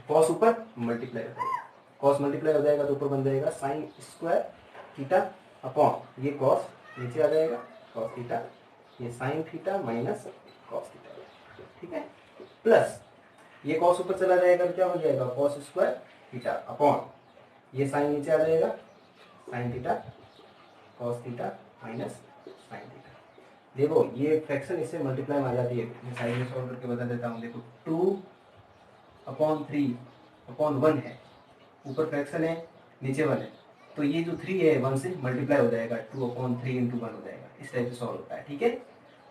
कॉस ऊपर मल्टीप्लाई हो जाएगा, कॉस मल्टीप्लाई हो जाएगा तो ऊपर बन जाएगा साइन स्क्वायर थीटा अपॉन ये कॉस नीचे आ जाएगा कॉस थीटा, ये sign theta minus cos theta. ठीक है, प्लस ये कॉस ऊपर चला जाएगा तो क्या हो जाएगा, कॉस स्क्वायर थीटा अपॉन ये साइन नीचे आ जाएगा sine theta cos theta minus sign theta. देखो ये फ्रैक्शन इससे मल्टीप्लाई में आ जाती है, मैं साइड में सॉल्व करके बता देता हूँ। देखो 2/3/1 है, ऊपर फ्रैक्शन है नीचे 1 है, तो ये जो 3 है 1 से मल्टीप्लाई हो जाएगा, 2/3 × 1 हो जाएगा। इस टाइप से सॉल्व होता है। ठीक है,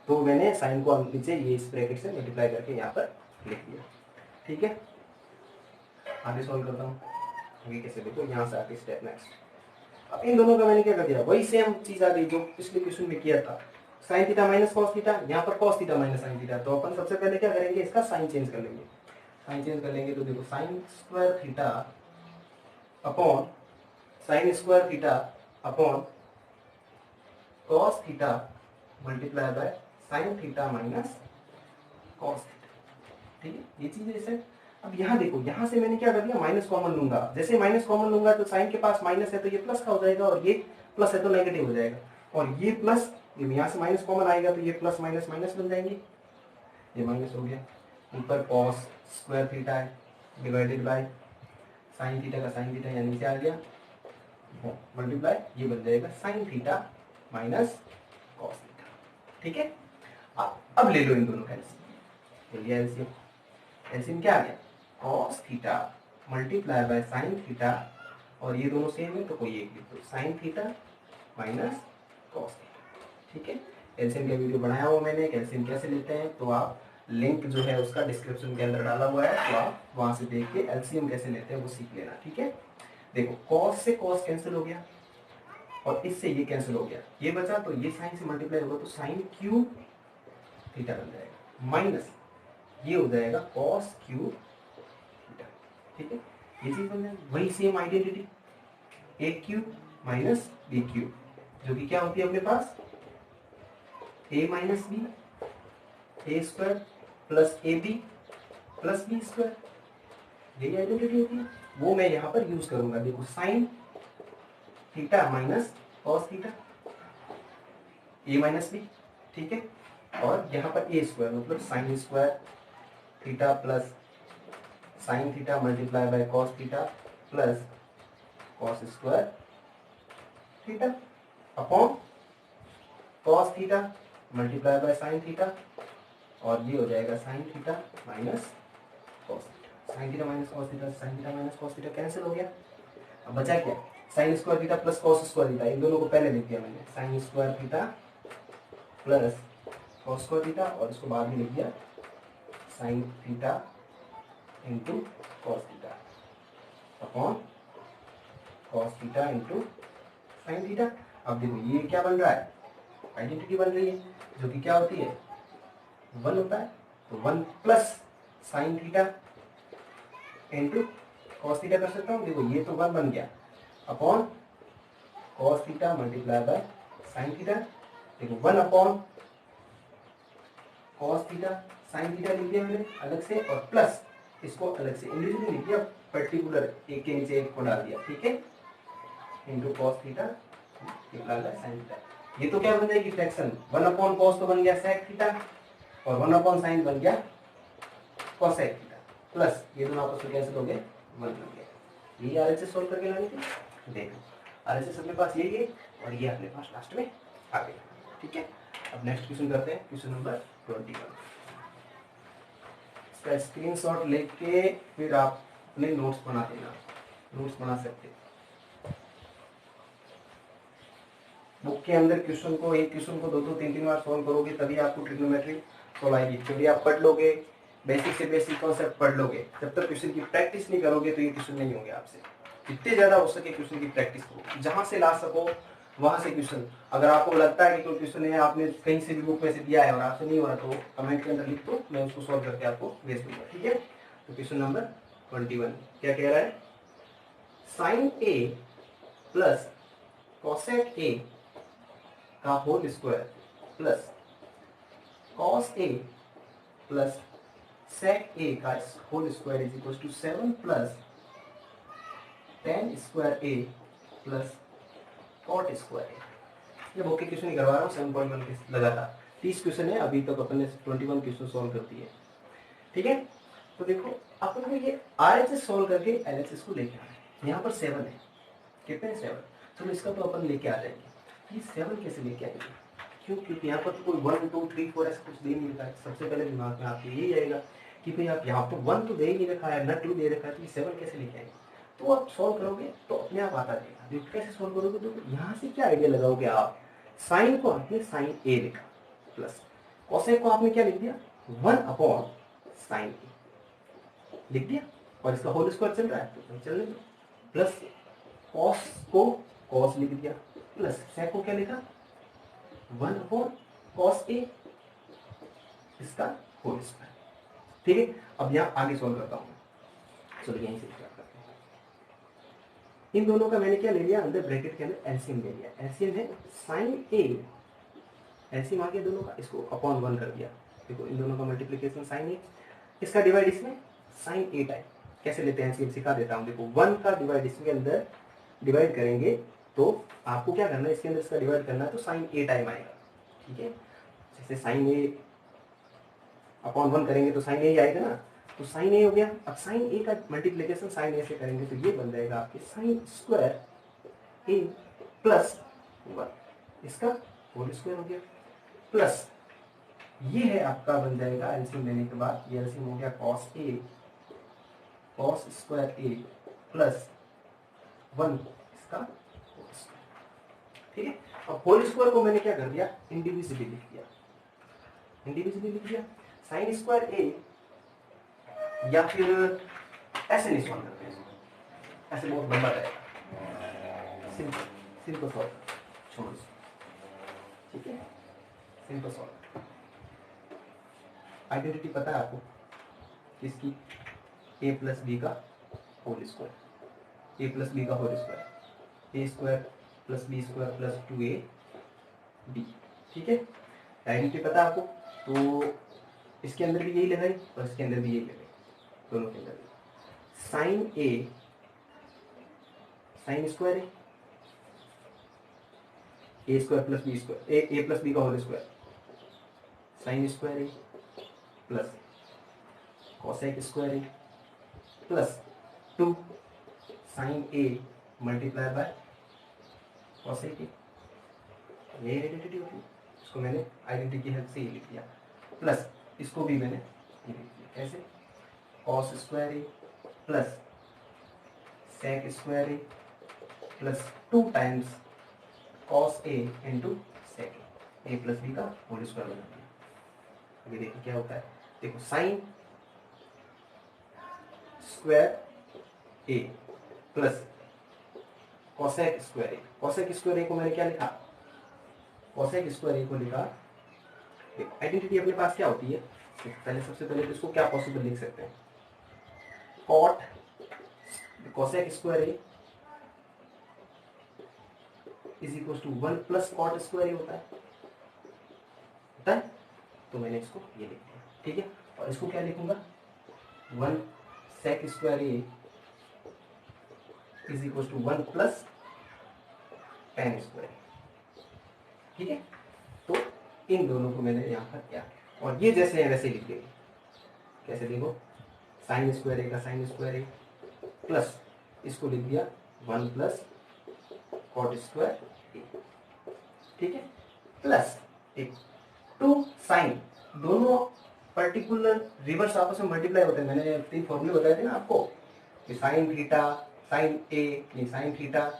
तो मैंने साइन को नीचे ये इस ब्रैकेट से मल्टीप्लाई करके यहाँ पर लिख दिया। ठीक है, आगे सॉल्व करता हूँ। आगे कैसे, देखो यहाँ से आगे स्टेप नेक्स्ट। अब इन दोनों का मैंने क्या कर दिया, वही सेम चीज आ गई जो पिछले क्वेश्चन में किया था, sign theta minus cos theta, यहाँ पर cos theta minus sine theta. तो अपन सबसे पहले क्या करेंगे, इसका साइन चेंज कर लेंगे। साइन चेंज कर लेंगे तो देखो sine square theta upon sign square theta upon cos theta multiply by sine theta minus cos theta. ठीक है, ये चीज ऐसे। अब यहाँ देखो, यहाँ से मैंने क्या कर दिया, माइनस कॉमन लूंगा। जैसे माइनस कॉमन लूंगा तो साइन के पास माइनस है तो ये प्लस का हो जाएगा, और ये प्लस है तो नेगेटिव हो जाएगा, और ये प्लस, यहाँ से माइनस कॉमन आएगा तो ये प्लस माइनस माइनस बन जाएंगे, ये माइनस हो गया। ऊपर कॉस स्क्वायर थीटा है डिवाइडेड बाय साइन थीटा का साइन थीटा यहाँ नीचे आ गया, मल्टीप्लाई ये बन जाएगा sine theta minus cos theta. ठीक है, अब ले लो इन दोनों का एलसीएम। एलसीएम क्या आ गया, cos theta multiply by sine theta, और ये दोनों सेम है तो कोई एक लिख दो, sign theta minus cos theta. ठीक है, एलसीएम का वीडियो बनाया हुआ मैंने, एलसीएम कैसे लेते हैं तो आप लिंक जो है उसका डिस्क्रिप्शन के अंदर डाला हुआ है, तो आप वहां से देख के एलसीएम कैसे लेते हैं वो सीख लेना। ठीक है, देखो कॉस से कॉस कैंसिल हो गया और इससे ये कैंसिल हो गया, ये बचा तो ये साइन से मल्टीप्लाई होगा तो साइन क्यूब थीटा बन जाएगा, माइनस ये हो जाएगा कॉस क्यूब थीटा। ठीक है, ये चीज बन जाएगी। वही same identity, A cube minus B cube, जो कि क्या होती है अपने पास, A minus B, A square plus A B plus B square, यही आइडेंटिटी होती है, वो मैं यहाँ पर यूज करूंगा। देखो sine theta minus cos theta, A minus B. ठीक है, और यहाँ पर ए स्क्वायर मतलब sine square theta plus sine theta multiply by cos theta plus cos square theta upon cos theta multiply by sine theta, और ये हो जाएगा sine theta minus cos theta. Sine theta minus cos theta, sine theta minus cos theta cancel हो गया। अब बचा क्या, sine square theta plus cos square theta, इन दोनों को पहले लिख दिया मैंने, sine square theta plus cos square theta, और इसको बाद में लिख दिया sine theta into cos theta upon cos theta into sine theta. अब देखो ये क्या बन रहा है, आइडेंटिटी बन रही है, जो कि क्या होती है 1 होता है, तो 1 plus sine theta into cos theta कर सकता हूँ। देखो ये तो 1 बन गया upon cos theta multiply by sine theta. देखो 1 अपॉन कॉस थीटा साइन थीटा लिख दिया मैंने अलग से, और प्लस इसको अलग से इंडिविजुअली लिख दिया, पर्टिकुलर एक के नीचे एक को डाल दिया। ठीक है, into cos theta sine theta. ये तो क्या बन जाएगी फ्रैक्शन, 1 अपॉन कॉस तो बन गया सेक थीटा, और 1 अपॉन साइन बन गया कोसेक थीटा, प्लस ये दोनों आपस में कैंसिल हो गए, 1 बन गया। यही RHS सॉल्व करके लानी थी। देखो RHS अपने पास यही है और ये अपने पास लास्ट में आ गया। ठीक है, अब नेक्स्ट क्वेश्चन करते हैं, क्वेश्चन नंबर 21। इसका स्क्रीनशॉट लेके फिर आप अपने नोट्स बना देना, नोट्स बना सकते हैं। बुक के अंदर क्वेश्चन को, एक क्वेश्चन को 2-3 बार सॉल्व करोगे तभी आपको ट्रिग्नोमेट्री सॉल्व आएगी। क्योंकि आप पढ़ लोगे, बेसिक से बेसिक कॉन्सेप्ट पढ़ लोगे, जब तक क्वेश्चन की प्रैक्टिस नहीं करोगे तो ये क्वेश्चन नहीं होंगे आपसे। जितने ज्यादा हो सके क्वेश्चन की प्रैक्टिस करो, जहां से ला सको वहां से क्वेश्चन। अगर आपको लगता है कि कोई क्वेश्चन है आपने कहीं से भी बुक में से दिया है और आपसे नहीं हो रहा तो कमेंट के अंदर लिख दो, मैं उसको सॉल्व करके आपको भेज दूंगा। ठीक है, तो क्वेश्चन नंबर 21 क्या कह रहा है, sine A plus cosec A का whole square plus cos A plus sec A का whole square is equal to 7 plus ten square A plus cot square A. ये बुक के क्वेश्चन ही करवा रहा हूँ, 7.1 के लगातार 30 क्वेश्चन है, अभी तक अपन ने 21 क्वेश्चन सॉल्व कर दिए। ठीक है, तो देखो अपन को ये RHS सॉल्व करके LHS को लेके आना है। यहाँ पर 7 है, कितने हैं 7, चलो इसका तो अपन लेके आ जाएंगे। ये 7 कैसे लेके आएंगे, क्यों, क्योंकि यहाँ पर तो कोई 1 2 3 4 ऐसा कुछ दे नहीं रखा है। सबसे पहले दिमाग में आपको यही आएगा कि भाई आप यहाँ पर 1 तो दे ही नहीं रखा है, न 2 दे रखा है, तो ये 7 कैसे लेके आएंगे। तो आप सॉल्व करोगे तो अपने आप आता जाएगा। कैसे सॉल्व करोगे, तो यहाँ से क्या आइडिया लगाओगे आप, साइन को आपने साइन ए लिखा प्लस कॉसेक को आपने क्या लिख दिया 1 अपॉन साइन ए लिख दिया, और इसका होल स्क्वायर चल रहा है तो चलने दो, प्लस कॉस को कॉस लिख दिया प्लस सेक को क्या लिखा 1 अपॉन कॉस ए इसका होल स्क्वायर। ठीक है, अब यहाँ आगे सॉल्व करता हूँ। चलो यहीं से स्टार्ट करते हैं। इन दोनों का मैंने क्या ले लिया, अंदर ब्रैकेट के अंदर एलसीएम ले लिया। एलसीएम है साइन ए, एलसीएम आ गया दोनों का, इसको अपॉन 1 कर दिया। देखो इन दोनों का मल्टीप्लिकेशन साइन ए, इसका डिवाइड इसमें साइन ए टाइम कैसे लेते हैं एलसीएम सिखा देता हूँ। देखो 1 का डिवाइड इसके अंदर डिवाइड करेंगे तो आपको क्या करना है, इसके अंदर इसका डिवाइड करना है तो साइन ए टाइम आएगा। ठीक है, जैसे साइन ए अपॉन 1 करेंगे तो साइन ए आएगा ना, तो साइन ए हो गया। अब साइन ए का मल्टीप्लिकेशन साइन ए से करेंगे तो ये बन जाएगा आपके साइन स्क्वायर ए प्लस 1, इसका होल स्क्वायर हो गया, प्लस ये है आपका बन जाएगा एलसीएम लेने के बाद, ये एलसीएम हो गया cos A cos square A plus 1 इसका होल स्क्वायर। ठीक है, अब होल स्क्वायर को मैंने क्या कर दिया, इंडिविजुअली लिख दिया, इंडिविजुअली लिख दिया। साइन स्क्वायर ए या फिर ऐसे नहीं सॉल्व करते हैं, ऐसे बहुत लंबा रहेगा, सिंपल सिंपल सॉल्व छोड़ो। ठीक है, सिंपल सॉल्व। आइडेंटिटी पता है आपको किसकी, a प्लस बी का whole square, a plus B का whole square, A square plus B square plus 2ab। ठीक है, आइडेंटिटी पता है आपको, तो इसके अंदर भी यही लगाई और इसके अंदर भी यही लगाई, दोनों के अंदर। साइन ए साइन स्क्वायर है A square plus B square, A plus B का होल स्क्वायर, साइन स्क्वायर है प्लस कॉसेक स्क्वायर है plus 2 sine A multiply by cosec A. ये आइडेंटिटी होती है, इसको मैंने आइडेंटिटी की हेल्प से ही लिख दिया, प्लस इसको भी मैंने ये लिख दिया कैसे, cos square A plus sec square A plus 2 times cos A into sec A plus B का होल स्क्वायर बना दिया। अभी देखो क्या होता है, देखो sine square A plus cosec square A, cosec square ए को मैंने क्या लिखा, कॉसेक स्क्वायर ए को लिखा। आइडेंटिटी अपने पास क्या होती है, पहले सबसे पहले तो इसको क्या पॉसिबल लिख सकते हैं, cot cosec square A is equal to 1 plus cot square A होता है, तो मैंने इसको ये लिख दिया। ठीक है, और इसको क्या लिखूंगा 1 sec square A is equal to 1 plus ten square. ठीक है, तो इन दोनों को मैंने यहाँ पर क्या, और ये जैसे है वैसे लिख देंगे। कैसे देखो, साइन स्क्वायर ए का साइन स्क्वायर ए प्लस इसको लिख दिया 1 प्लस कॉट स्क्वायर ए, ठीक है, प्लस एक 2 साइन, दोनों पर्टिकुलर रिवर्स आपस में मल्टीप्लाई होते हैं। मैंने 3 फॉर्मूले बताए थे ना आपको कि साइन थीटा, साइन ए नहीं sine theta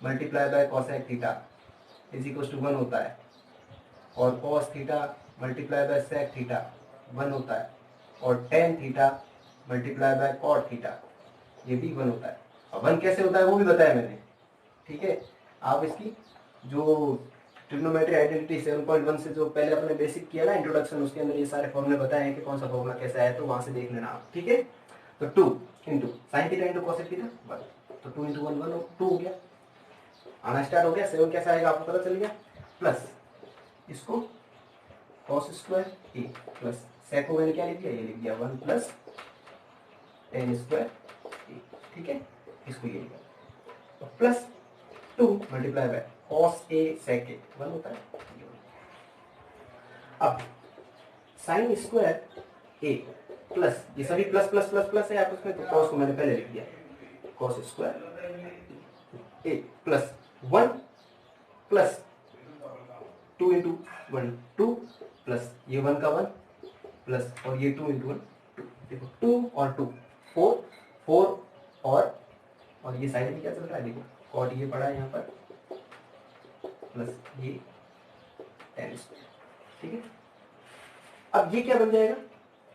multiply by cosec theta is equal to 1 होता है, और cos theta multiply by sec theta 1 होता है, और tan theta multiply by cot theta ये भी 1 होता है। अब 1 कैसे होता है वो भी बताया मैंने, ठीक है। आप इसकी जो ट्रिग्नोमेट्री आइडेंटिटी 7.1 से जो पहले अपने बेसिक किया ना इंट्रोडक्शन, उसके अंदर ये सारे फॉर्मूले बताए हैं कि कौन सा फॉर्मूला कैसा है, तो वहां से देख लेना आप, ठीक है। तो 2 into sine theta into cosec theta 1, तो 2 इंटू 1 1 2 हो गया, आना स्टार्ट हो गया। 7 कैसा आएगा आपको पता चल गया, प्लस इसको कॉस स्क्वायर ए प्लस सेक को मैंने क्या लिख दिया, ये लिख दिया 1 प्लस टेन स्क्वायर ए, ठीक है, इसको ये लिखा, तो plus 2 multiply by cos A सेक ए 1 होता है। अब साइन स्क्वायर ए प्लस, ये सभी प्लस प्लस प्लस प्लस है आपस में, तो कॉस को मैंने पहले लिख दिया cos square A plus 1 plus 2 into 1 2 plus ये 1 का 1 प्लस और ये 2 इंटू 1 2, देखो 2 और 2 4 4 और ये साइड में क्या चल रहा है देखो, कॉट ये पड़ा है यहाँ पर प्लस ये टेन स्क्वायर, ठीक है। अब ये क्या बन जाएगा,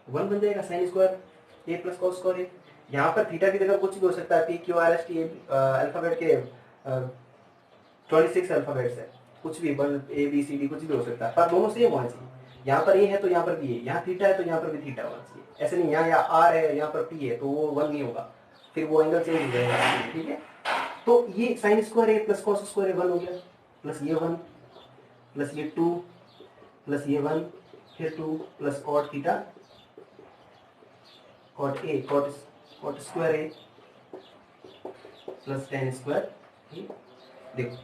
1 बन जाएगा sine square A plus cos square ए। यहाँ पर थीटा की जगह कुछ भी हो सकता है, P Q R S T alphabet के 26 अल्फाबेट्स है, कुछ भी ए बी सी डी कुछ भी हो सकता है, पर दोनों सेम होना चाहिए। यहाँ पर ए है तो यहाँ पर भी है, यहाँ थीटा है तो यहाँ पर भी थीटा होना चाहिए, ऐसे नहीं यहाँ या आर है यहाँ पर पी है तो वो 1 नहीं होगा, फिर वो एंगल चेंज हो जाएगा, ठीक है। तो ये sine square A plus cos square ए 1 हो गया, प्लस ये 1 प्लस ये 2 प्लस ये 1 फिर 2 plus cot theta cot A cot square A plus ten square, देखो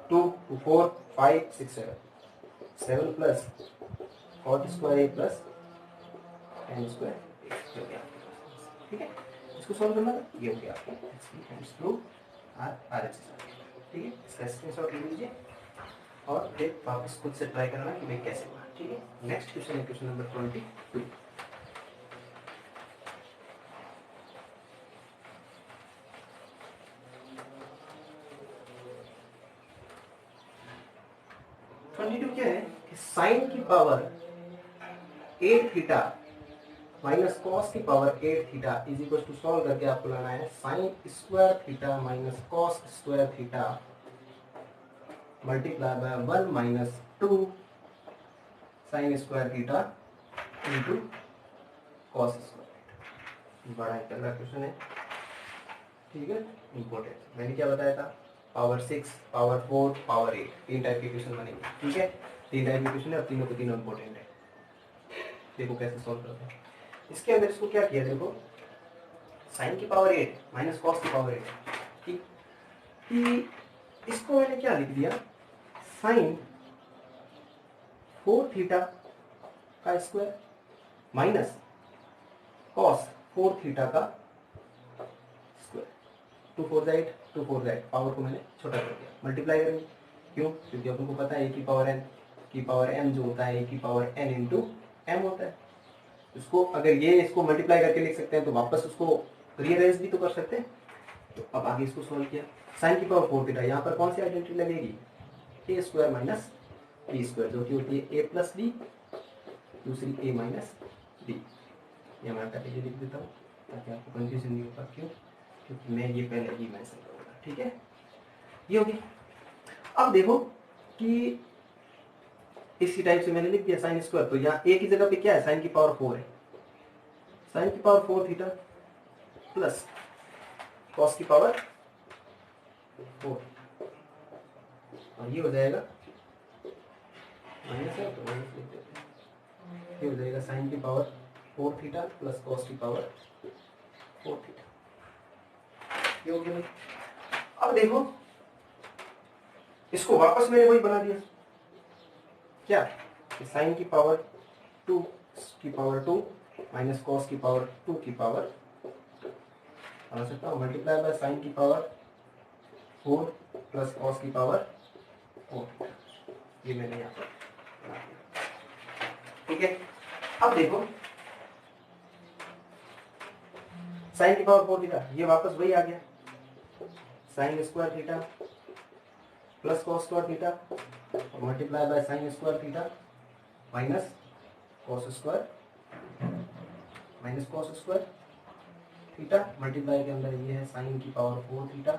2 2 4 5 6 7 plus cot square A plus ten square, ठीक है। इसको सॉल्व करना था, ये हो गया आपको ठीक है। इसका स्क्रीनशॉट ले लीजिए और फिर वापस खुद से ट्राई करना कि भाई कैसे हुआ, ठीक है। नेक्स्ट क्वेश्चन है क्वेश्चन नंबर 22। क्या है कि साइन की पावर 8 थीटा माइनस कॉस की power 8 theta is equal to, solve करके आपको लाना है sine square theta minus cos square theta multiply by 1 minus 2 sine square theta into cos square. बड़ा एक तगड़ा क्वेश्चन है, ठीक है, इंपॉर्टेंट। मैंने क्या बताया था, पावर 6 पावर 4 पावर 8 तीन टाइप के क्वेश्चन बनेंगे, ठीक है। 3 टाइप के क्वेश्चन है और तीनों के तीनों इंपॉर्टेंट है। देखो कैसे सॉल्व करते हैं। इसके अंदर इसको क्या किया, देखो साइन की पावर 8 माइनस कॉस की पावर 8, ठीक, कि इसको मैंने क्या लिख दिया, साइन 4 थीटा का स्क्वायर माइनस कॉस 4 थीटा का स्क्वायर, 2 4 8 2 4 8, पावर को मैंने छोटा कर दिया, मल्टीप्लाई करेंगे, क्यों, क्योंकि अपन को पता है की पावर m जो होता है की पावर n इंटू m होता है। इसको अगर ये इसको मल्टीप्लाई करके लिख सकते हैं तो वापस उसको रीअरेंज भी तो कर सकते हैं। तो अब आगे इसको सॉल्व किया, साइन की पावर 4 थीटा, यहाँ पर कौन सी आइडेंटिटी लगेगी, ए स्क्वायर माइनस बी स्क्वायर, जो कि होती है ए प्लस बी, दूसरी ए माइनस बी। ये मैं करके लिख देता हूँ ताकि आपको कंफ्यूजन नहीं होगा, क्यों, क्योंकि मैं ये पहले ही मेंशन करूँगा, ठीक है। ये होगी। अब देखो कि इसी टाइप से मैंने लिख दिया साइन स्क्वायर, तो यहाँ ए की जगह पे क्या है, साइन की पावर 4 है, साइन की पावर 4 थीटा प्लस कॉस की पावर 4, और ये हो जाएगा माइनस है तो माइनस लिख देते हैं, ये हो जाएगा साइन की पावर 4 थीटा प्लस कॉस की पावर 4 थीटा, ये हो गया। अब देखो इसको वापस मैंने वही बना दिया, क्या, साइन की पावर 2 की पावर 2 माइनस कॉस की पावर 2 की पावर 2, बना सकता हूँ मल्टीप्लाई बाय साइन की पावर 4 प्लस कॉस की पावर 4। ये मैंने यहाँ पर बना दिया, ठीक है। अब देखो साइन की पावर 4 थीटा, ये वापस वही आ गया, sine square theta plus cos square theta और multiply by sine square theta minus cos square theta multiply के अंदर ये है साइन की पावर 4 थीटा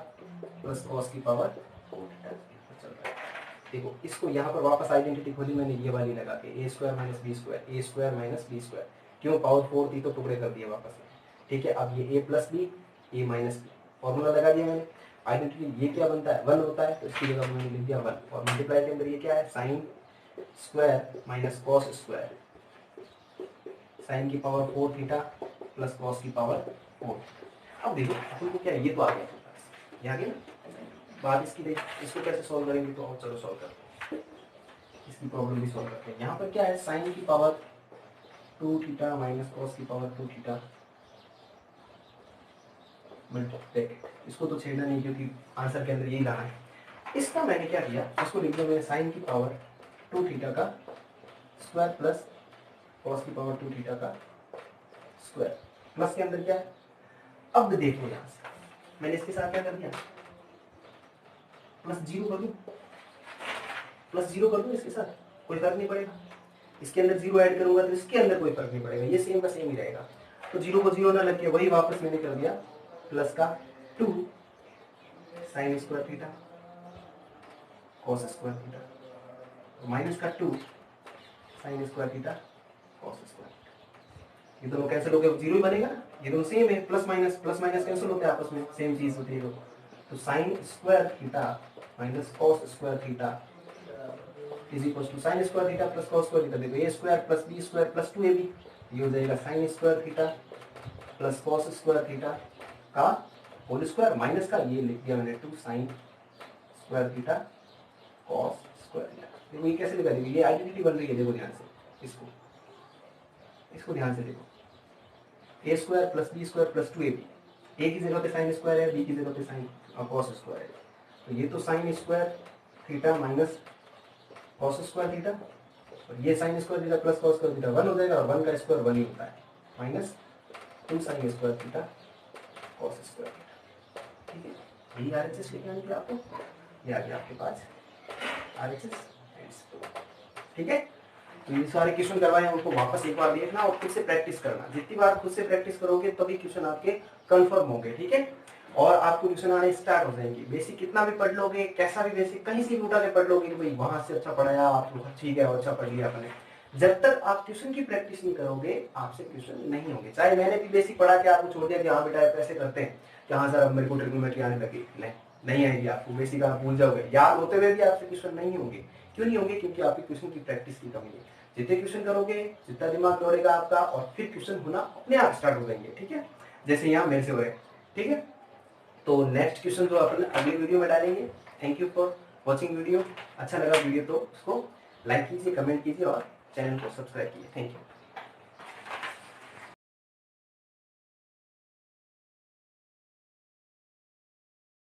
प्लस कॉस की पावर 4 थीटा चल रहा है। देखो इसको यहाँ पर वापस आइडेंटिटी खोली मैंने ये वाली लगा के, ए स्क्वायर माइनस बी स्क्वायर, क्यों पावर 4 थी तो टुकड़े कर दिए वापस में, ठीक है। अब ये ए प्लस बी ए माइनस बी फॉर्मूला लगा दिया मैंने। आइडेंटिटी ये क्या बनता है 1 होता है, तो इसकी जगह मैंने लिख दिया 1 और मल्टीप्लाई के अंदर ये क्या है sine square minus cos square, sine की पावर 4 थीटा प्लस कॉस की पावर 4। अब देखो अपन को क्या है, ये तो आ गया, ये आ गया ना। बात इसकी देख, इसको कैसे सॉल्व करेंगे, तो चलो सॉल्व करते हैं, इसकी प्रॉब्लम भी सॉल्व करते हैं। यहाँ पर क्या है साइन की पावर 2 थीटा माइनस कॉस की पावर 2 थीटा, इसको तो छेड़ना नहीं क्योंकि आंसर के अंदर यही लाना है। इसका मैंने क्या किया, इसको लिख दिया मैंने साइन की पावर 2 थीटा का स्क्वायर प्लस कॉस की पावर 2 थीटा का स्क्वायर, प्लस के अंदर क्या है। अब देखो यहाँ से मैंने इसके साथ क्या कर दिया, प्लस 0 कर दूं इसके साथ, कोई फर्क नहीं पड़ेगा। इसके अंदर 0 ऐड करूंगा तो इसके अंदर कोई फर्क नहीं पड़ेगा, ये सेम का सेम ही रहेगा। तो 0 को 0 ना लग के वही वापस मैंने कर दिया प्लस का 2 sine square theta cos square theta minus का 2 sine square theta cos square. ये दोनों कैंसिल हो गए, 0 ही बनेगा ना, ये दोनों सेम है, प्लस माइनस कैंसिल होते हैं आपस में, सेम चीज होती है। तो sine square theta minus cos square theta is equal to sine square theta plus cos square theta. देखो A square plus B square plus 2ab, ये हो जाएगा sine square theta plus cos square theta का whole square minus का ये लिख दिया मैंने 2 sine square theta cos square theta. देखो ये कैसे लिखा, देखो ये आइडेंटिटी बन रही है, देखो ध्यान से, इसको ध्यान से देखो, A square plus B square plus 2ab, A की जगह पे साइन स्क्वायर है, बी की जगह पे साइन कॉस स्क्वायर है, तो ये तो sine square theta minus cos square theta और ये sign square theta plus cos square theta 1 हो जाएगा और 1 का स्क्वायर 1 ही होता है, minus 2 sine square theta cos square theta, ठीक है। यही आरएचएस लिखना है आपको, ये आ गया आपके पास आरएचएस, ठीक है। तो ये सारे क्वेश्चन करवाए हैं उनको वापस एक बार देखना और खुद से प्रैक्टिस करना, जितनी बार खुद से प्रैक्टिस करोगे तभी क्वेश्चन आपके कंफर्म होंगे, ठीक है। और आपको क्वेश्चन आने स्टार्ट हो जाएंगे। बेसिक कितना भी पढ़ लोगे, कैसा भी बेसिक कहीं से भी उठा के पढ़ लोगे कि भाई वहां से अच्छा पढ़ाया आप, ठीक है अच्छा पढ़ लिया आपने, जब तक आप ट्यूशन की प्रैक्टिस नहीं करोगे आपसे क्वेश्चन नहीं होंगे। चाहे मैंने भी बेसिक पढ़ा के आपको छोड़ दिया कि हाँ बेटा ऐसे करते हैं कि हाँ सर अब मेरे को ट्रिग्नोमेट्री आने लगी, नहीं आएगी आपको, बेसिक आप भूल जाओगे, याद होते हुए भी आपसे क्वेश्चन नहीं होंगे। क्यों नहीं होंगे, क्योंकि आपकी क्वेश्चन की प्रैक्टिस की कमी है। जितने क्वेश्चन करोगे जितना दिमाग दौड़ेगा आपका और फिर क्वेश्चन होना अपने आप स्टार्ट हो जाएंगे, ठीक है, जैसे यहाँ मेरे से हो रहे, ठीक है। तो नेक्स्ट क्वेश्चन तो अपन अगली वीडियो में डालेंगे। Thank you for watching video. अच्छा लगा वीडियो तो उसको लाइक कीजिए, कमेंट कीजिए और चैनल को सब्सक्राइब कीजिए। Thank you.